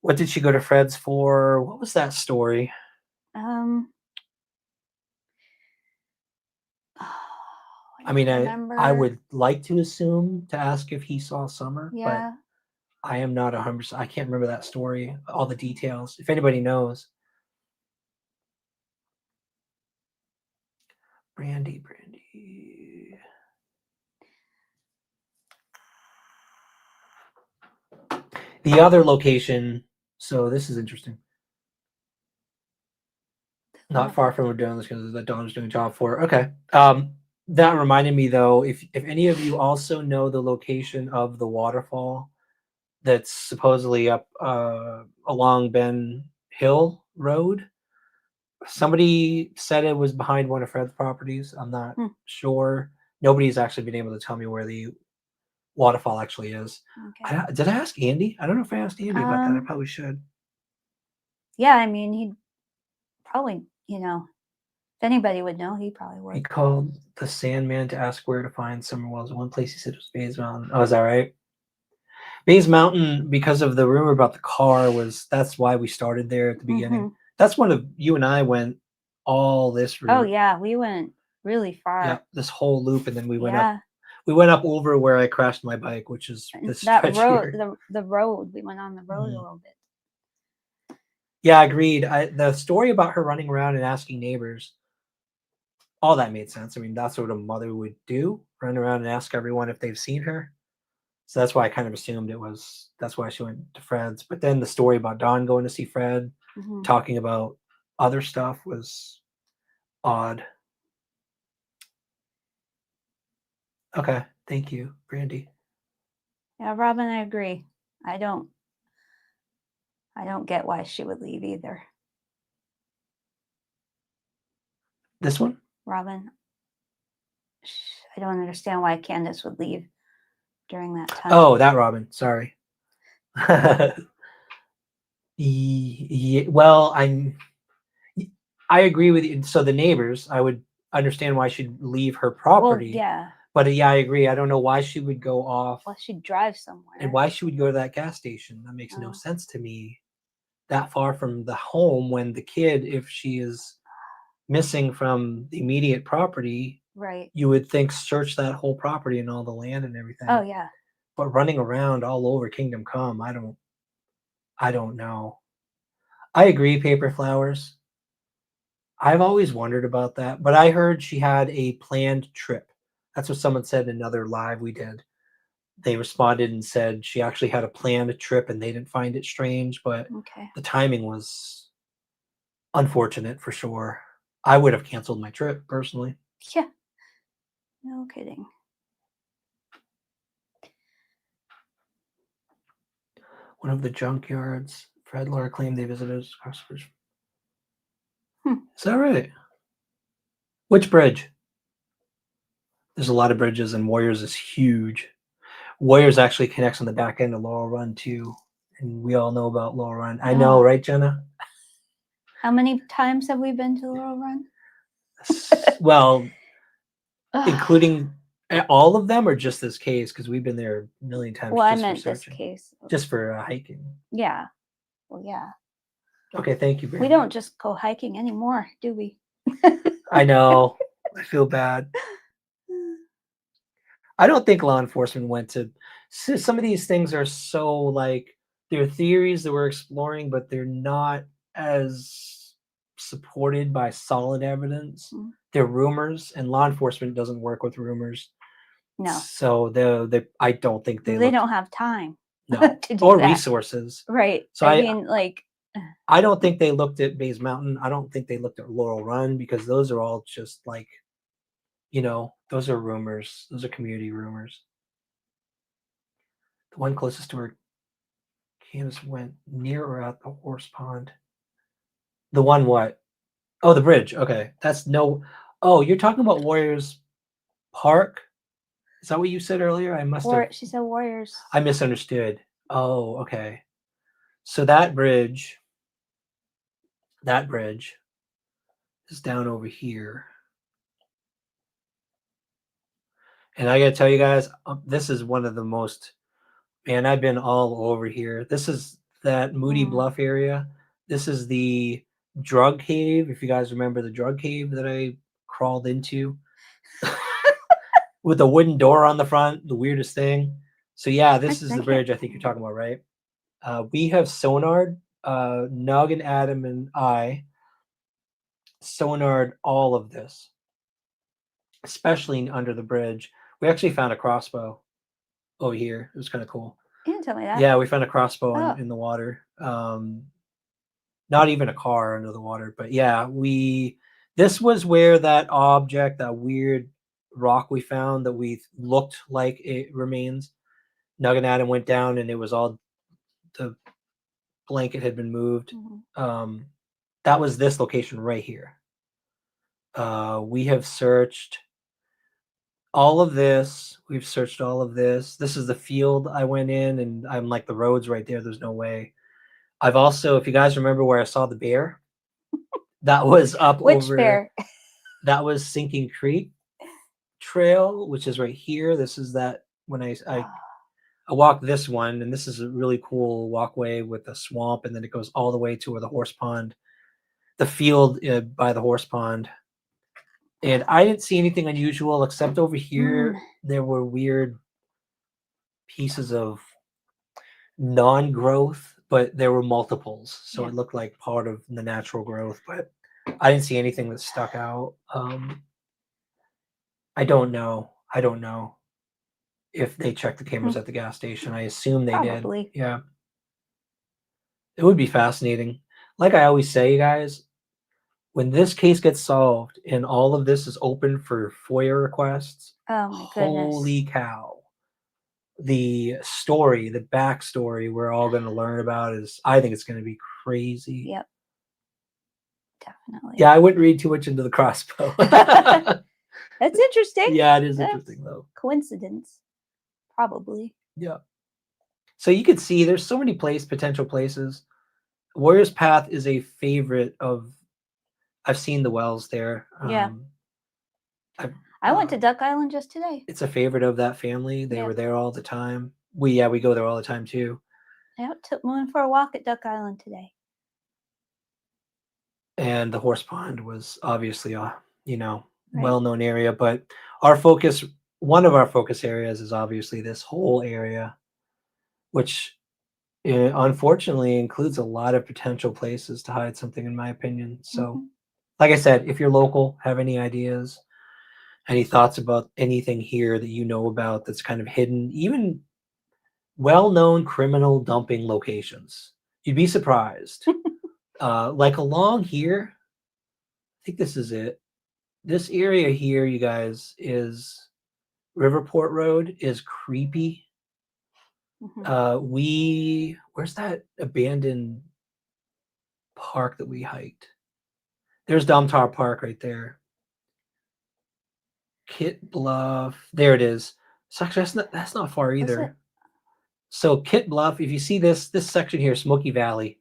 What did she go to Fred's for? What was that story? I mean, I would like to assume to ask if he saw Summer, but I am not 100%. I can't remember that story, all the details. If anybody knows. Brandy. The other location, so this is interesting. Not far from where Dawn was doing a job for. Okay. That reminded me, though, if any of you also know the location of the waterfall that's supposedly up along Ben Hill Road, somebody said it was behind one of Fred's properties. I'm not sure. Nobody's actually been able to tell me where the waterfall actually is. Did I ask Andy? I don't know if I asked Andy about that. I probably should. Yeah, I mean, he'd probably, if anybody would know, he probably would. He called the Sandman to ask where to find Summer Wells. One place he said was Bays Mountain. Oh, is that right? Bays Mountain, because of the rumor about the car, that's why we started there at the beginning. That's one of you and I went all this route. Oh yeah, we went really far. Yeah, this whole loop, and then we went up. We went up over where I crashed my bike, which is this that road. The road. We went on the road a little bit. Yeah, agreed. The story about her running around and asking neighbors, all that made sense. I mean, that's what a mother would do, run around and ask everyone if they've seen her. So that's why I kind of assumed that's why she went to Fred's. But then the story about Dawn going to see Fred, Mhm. talking about other stuff was odd. Okay, thank you, Brandy. Yeah, Robin, I agree. I don't get why she would leave either. This one? Robin, I don't understand why Candace would leave during that time. Oh, that Robin. Sorry. Well, I agree with you. So the neighbors, I would understand why she'd leave her property. Well, yeah. But yeah, I agree. I don't know why she would go off Well, she'd drive somewhere. and why she would go to that gas station. That makes no Oh. sense to me. That far from the home when the kid, if she is missing from the immediate property, Right. you would think search that whole property and all the land and everything. Oh yeah. But running around all over Kingdom Come, I don't know. I agree, Paper Flowers. I've always wondered about that, but I heard she had a planned trip. That's what someone said in another live we did. They responded and said she actually had a planned trip and they didn't find it strange, but Okay. the timing was unfortunate for sure. I would have canceled my trip personally. Yeah. No kidding. One of the junkyards. Fred Laura claimed they visited customers. Is that right? Which bridge? There's a lot of bridges, and Warriors is huge. Warriors actually connects on the back end of Laurel Run too, and we all know about Laurel Run. I know, Oh. right, Jenna? How many times have we been to Laurel Run? Well, including all of them, or just this case? Because we've been there a million times. Well, I just for meant this searching. case. Just for hiking. Yeah. Well, yeah. Okay, thank you. We Brandy. don't just go hiking anymore, do we? I know. I feel bad. I don't think law enforcement went to. Some of these things are so like they're theories that we're exploring, but they're not as supported by solid evidence. Mm. They're rumors, and law enforcement doesn't work with rumors. No. So they I don't think They looked- don't have time no to do or that. resources. Right. So I mean, like, I don't think they looked at Bays Mountain. I don't think they looked at Laurel Run because those are all just like, those are rumors. Those are community rumors. The one closest to where Candace went near or at the horse pond. The one what? Oh, the bridge. Okay. That's no. Oh, you're talking about Warriors Park? Is that what you said earlier? I must have. she said Warriors. I misunderstood. Oh, okay. So that bridge is down over here. And I gotta tell you guys, this is one of the most, man, I've been all over here. This is that Moody Bluff area. This is the drug cave. If you guys remember the drug cave that I crawled into with a wooden door on the front, the weirdest thing. So yeah, this is the bridge I think you're talking about, right? We have sonared, Nug and Adam and I sonared all of this, especially under the bridge. We actually found a crossbow over here. It was kind of cool. You didn't tell me that. Yeah, we found a crossbow Oh. in the water. Not even a car under the water, but yeah, this was where that object, that weird rock we found that we looked like it remains. Nug and Adam went down and it was all, the blanket had been moved. That was this location right here. We have searched all of this. We've searched all of this. This is the field I went in, and I'm like, the road's right there. There's no way. I've also, if you guys remember where I saw the bear, that was up Which over. bear? That was Sinking Creek Trail, which is right here. This is that when I walked this one, and this is a really cool walkway with a swamp, and then it goes all the way to where the horse pond, the field by the horse pond. And I didn't see anything unusual except over here. There were weird pieces of non-growth but there were multiples, so Yeah. it looked like part of the natural growth. But I didn't see anything that stuck out. I don't know. If they checked the cameras at the gas station. I assume they Probably. did. Yeah. It would be fascinating. Like I always say, you guys, when this case gets solved and all of this is open for FOIA requests, Oh my goodness. holy cow. The story, the backstory we're all going to learn about I think it's going to be crazy. Yep. Definitely. Yeah, I wouldn't read too much into the crossbow. That's interesting. Yeah, it is That's interesting though. coincidence. Probably. Yeah. So you could see there's so many potential places. Warrior's Path is a favorite of. I've seen the wells there. Yeah. I went to Duck Island just today. It's a favorite of that family. They were there all the time. We go there all the time too. Yeah, went for a walk at Duck Island today. And the horse pond was obviously a Right. well-known area, but one of our focus areas is obviously this whole area, which unfortunately includes a lot of potential places to hide something, in my opinion. So, like I said, if you're local, have any ideas, any thoughts about anything here that you know about that's kind of hidden, even well-known criminal dumping locations, you'd be surprised. Like along here, I think this is it. This area here, you guys, is Riverport Road is creepy. Where's that abandoned park that we hiked? There's Domtar Park right there. Kit Bluff. There it is. So actually, that's not far either. So Kit Bluff, if you see this section here, Smoky Valley,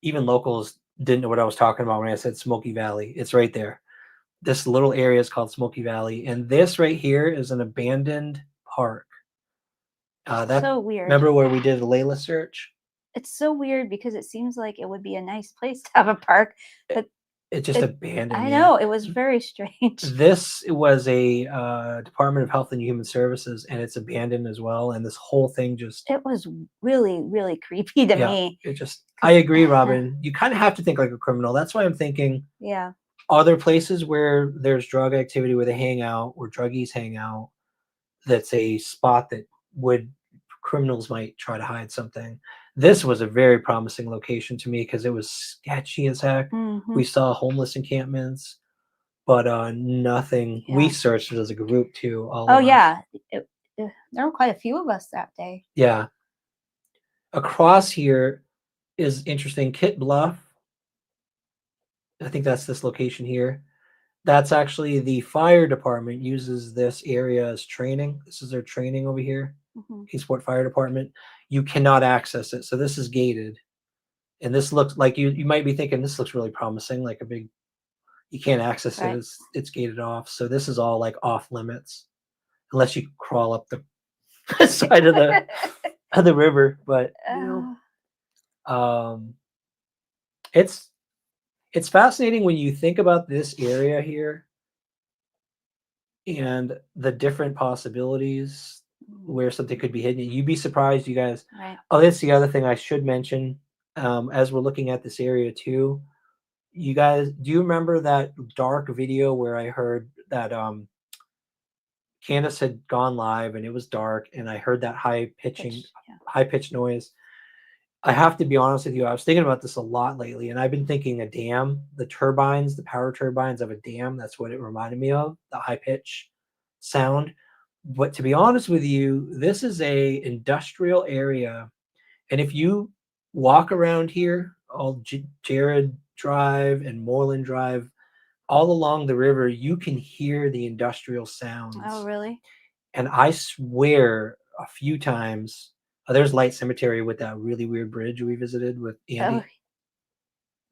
even locals didn't know what I was talking about when I said Smoky Valley. It's right there. This little area is called Smoky Valley, and this right here is an abandoned park. That's so weird. Remember where we did a Layla search? It's so weird because it seems like it would be a nice place to have a park, but it's just abandoned. I know, it was very strange. This was a Department of Health and Human Services, and it's abandoned as well. And this whole thing it was really, really creepy to me. I agree, Robin. You kind of have to think like a criminal. That's why I'm thinking. Yeah. Are there places where there's drug activity, where they hang out, where druggies hang out? That's a spot that criminals might try to hide something. This was a very promising location to me because it was sketchy as heck. We saw homeless encampments, but nothing. Yeah. We searched it as a group too. Yeah. There were quite a few of us that day. Yeah. Across here is interesting. Kit Bluff. I think that's this location here. That's actually the fire department uses this area as training. This is their training over here. Kingsport Fire Department. You cannot access it. So this is gated. And this looks like you might be thinking this looks really promising, like you can't access it. It's gated off. So this is all like off limits unless you crawl up the side of the river. But it's fascinating when you think about this area here and the different possibilities where something could be hidden. You'd be surprised, you guys. Right. Oh, that's the other thing I should mention. As we're looking at this area too, you guys, do you remember that dark video where I heard that Candace had gone live and it was dark and I heard that high pitched noise? I have to be honest with you, I was thinking about this a lot lately, and I've been thinking a dam, the power turbines of a dam, that's what it reminded me of, the high pitch sound. But to be honest with you, this is a industrial area, and if you walk around here, all Jared Drive and Moreland Drive, all along the river, you can hear the industrial sounds. Oh, really? And I swear a few times, there's Light Cemetery with that really weird bridge we visited with Andy.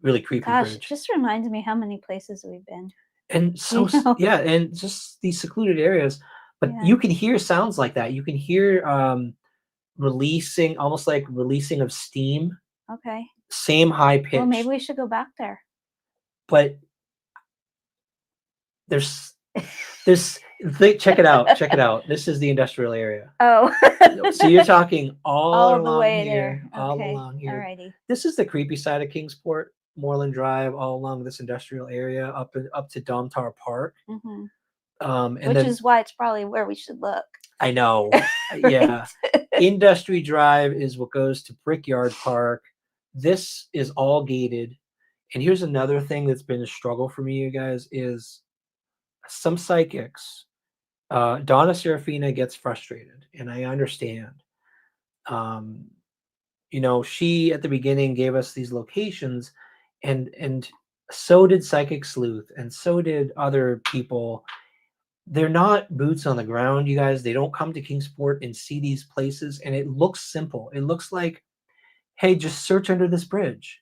Really creepy bridge. It just reminds me how many places we've been. And so, and just these secluded areas. But you can hear sounds like that. You can hear almost like releasing of steam. Okay. Same high pitch. Well, maybe we should go back there. But there's Check it out. Check it out. This is the industrial area. Oh. So you're talking all all the along way here, there. all Okay. along here. Alrighty. This is the creepy side of Kingsport, Moreland Drive, all along this industrial area, up to Domtar Park. Hmm. And Which then is why it's probably where we should look. I know, yeah. Industry Drive is what goes to Brickyard Park. This is all gated. And here's another thing that's been a struggle for me, you guys, is some psychics. Donna Serafina gets frustrated, and I understand. She at the beginning gave us these locations, and so did Psychic Sleuth, and so did other people. They're not boots on the ground, you guys. They don't come to Kingsport and see these places, and it looks simple. It looks like, hey, just search under this bridge.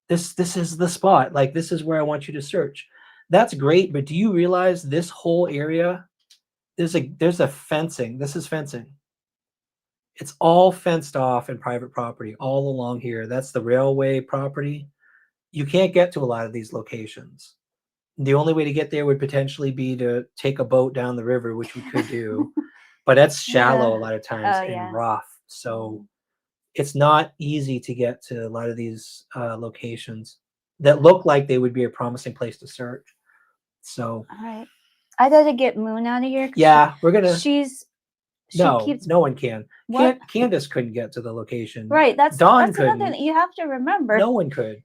This is the spot. Like, this is where I want you to search. That's great, but do you realize this whole area? There's a fencing. This is fencing. It's all fenced off and private property all along here. That's the railway property. You can't get to a lot of these locations. The only way to get there would potentially be to take a boat down the river, which we could do, but that's shallow Yeah. a lot of times Oh, and yeah. rough. So it's not easy to get to a lot of these locations that look like they would be a promising place to search. So, All right. I gotta get Moon out of here. 'Cause yeah, we're gonna. she No, keeps no one can. What? Candace couldn't get to the location. right. That's Dawn that's another couldn't. thing you have to remember. No one could.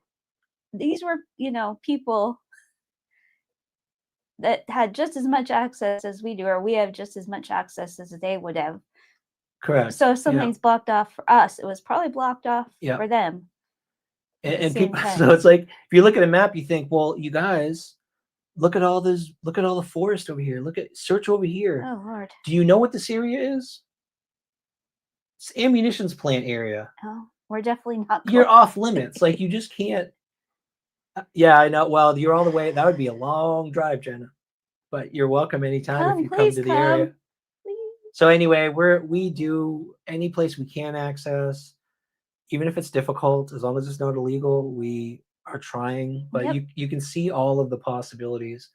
These were, people that had just as much access as we do, or we have just as much access as they would have. Correct. So if Yeah. something's blocked off for us, it was probably blocked off Yeah. for them. at the And same people, time. so it's like if you look at a map, you think, well, you guys, look at all the forest over here. Search over here. Oh Lord. Do you know what this area is? It's ammunitions plant area. Oh, we're definitely not. You're going off to- limits. Like, you just can't. Yeah, I know. Well, you're all the way. That would be a long drive, Jenna. But you're welcome anytime if you come please to the come. area. Please. So anyway, we do any place we can access, even if it's difficult, as long as it's not illegal, we are trying. But Yep. you can see all of the possibilities.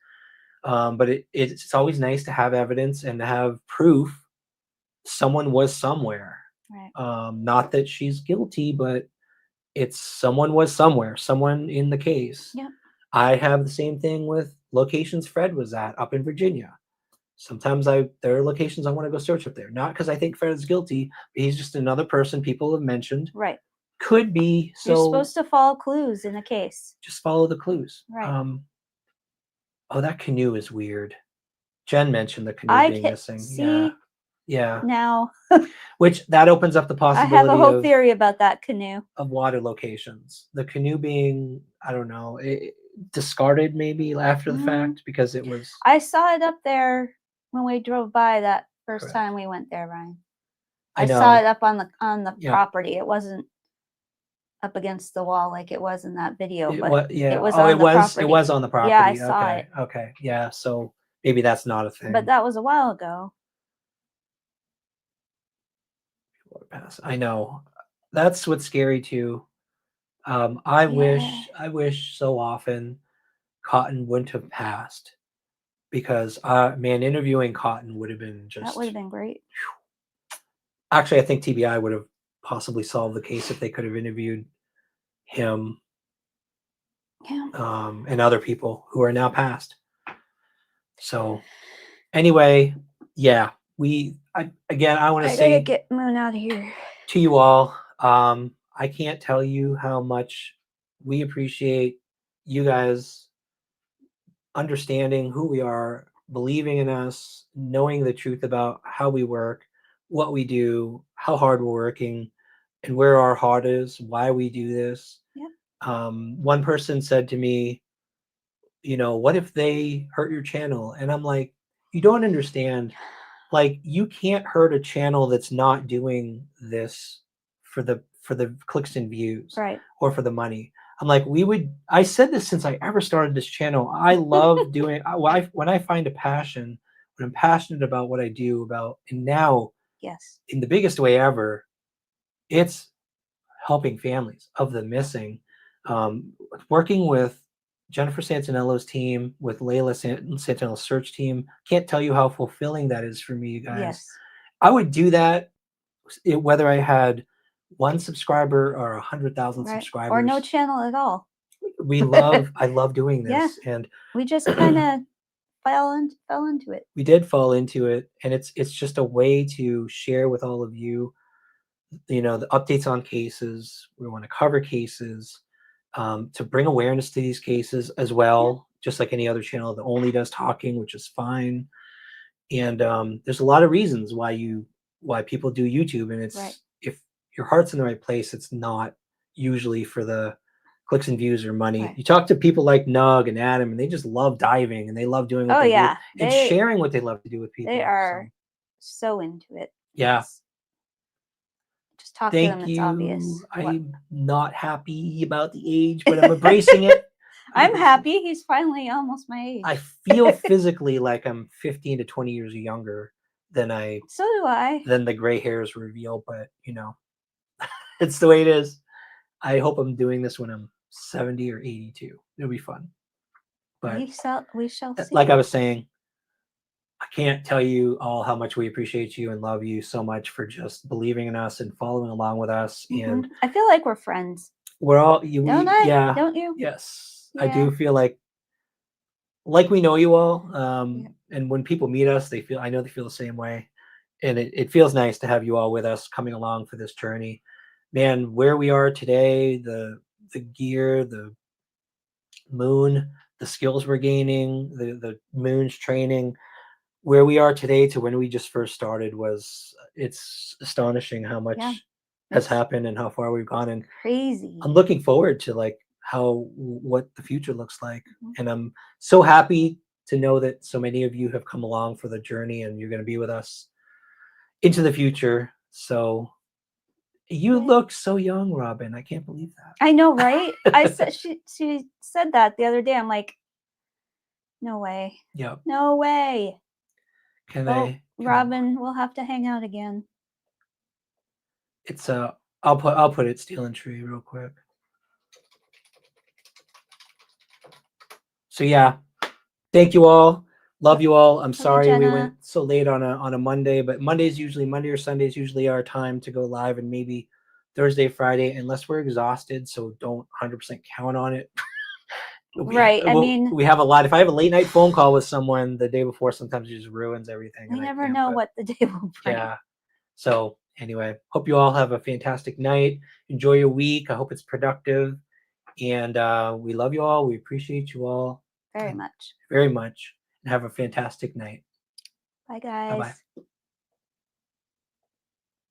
But it's always nice to have evidence and to have proof someone was somewhere. Right. Not that she's guilty, but it's someone was somewhere, someone in the case. Yep. I have the same thing with locations Fred was at up in Virginia. Sometimes there are locations I want to go search up there. Not because I think Fred is guilty, but he's just another person people have mentioned. Right. Could be. So You're supposed to follow clues in a case. just follow the clues. Right. Oh, that canoe is weird. Jen mentioned the canoe being missing. See. Yeah. Now Which that opens up the I possibility have a whole theory about that canoe. of water locations. The canoe being, I don't know, discarded maybe after the fact because it was. I saw it up there when we drove by that first Correct. time we went there, Ryan. I I know. saw it up on the Yeah. property. It wasn't up against the wall like it was in that video, It but was, yeah. it was Oh, on it the was. property. It was on the property. Yeah, I saw okay. it. Okay. Yeah. So maybe that's not a thing. But that was a while ago. I know. That's what's scary too. I wish so often Cotton wouldn't have passed, because man, interviewing Cotton would have been just. That would have been great. Actually, I think TBI would have possibly solved the case if they could have interviewed him. Yeah. And other people who are now passed. So anyway, yeah, I want to I say gotta get Moon out of here. to you all, I can't tell you how much we appreciate you guys understanding who we are, believing in us, knowing the truth about how we work, what we do, how hard we're working, and where our heart is, why we do this. Yep. One person said to me, what if they hurt your channel? And I'm like, you don't understand. Like, you can't hurt a channel that's not doing this for the clicks and views, Right. or for the money. I'm like, I said this since I ever started this channel. I love doing, when I find a passion, when I'm passionate about what I do and now Yes. in the biggest way ever, it's helping families of the missing, working with Jennifer Santinello's team, with Layla Santinello's search team. Can't tell you how fulfilling that is for me, you guys. Yes. I would do that whether I had 1 subscriber or 100,000 Right. subscribers. Or no channel at all. I love doing Yeah. this, and We just kind of fell into it. we did fall into it, and it's just a way to share with all of you, the updates on cases. We want to cover cases, to bring awareness to these cases as well, just like any other channel that only does talking, which is fine. And there's a lot of reasons why people do YouTube, and it's Right. if your heart's in the right place, it's not usually for the clicks and views or money. Right. You talk to people like Nug and Adam, and they just love diving, and they love doing what Oh, they yeah. do and sharing what they love to do with people. They So, are so into it. yeah. Just talk to Thank them. It's you. obvious. What? I'm not happy about the age, but I'm embracing it. I'm happy. He's finally almost my age. I feel physically like I'm 15 to 20 years younger than So do I. the gray hairs reveal, but it's the way it is. I hope I'm doing this when I'm 70 or 82. It'll be fun. But We shall see. like I was saying, I can't tell you all how much we appreciate you and love you so much for just believing in us and following along with us. And I feel like we're friends. we're all Don't I? yeah. Don't you? Yes. Yeah. I do feel like we know you all. And when people meet us, I know they feel the same way. And it feels nice to have you all with us coming along for this journey. Man, where we are today, the gear, the moon, the skills we're gaining, the moon's training, where we are today to when we just first started it's astonishing how much has happened and how far we've gone. And Crazy. I'm looking forward to what the future looks like. And I'm so happy to know that so many of you have come along for the journey and you're going to be with us into the future. So you look so young, Robin. I can't believe that. I know, right? I said she said that the other day. I'm like, no way. Yep. No way. Robin, we'll have to hang out again. It's I'll put it Steel and Tree real quick. So yeah, thank you all. Love you all. I'm sorry we went so late on a Monday, but Monday or Sunday is usually our time to go live, and maybe Thursday, Friday, unless we're exhausted. So don't 100% count on it. Right. I mean, we have a lot. If I have a late night phone call with someone the day before, sometimes it just ruins everything. We never know what the day will bring. Yeah. So anyway, hope you all have a fantastic night. Enjoy your week. I hope it's productive. And we love you all. We appreciate you all very much. Very much. And have a fantastic night. Bye, guys. Bye-bye.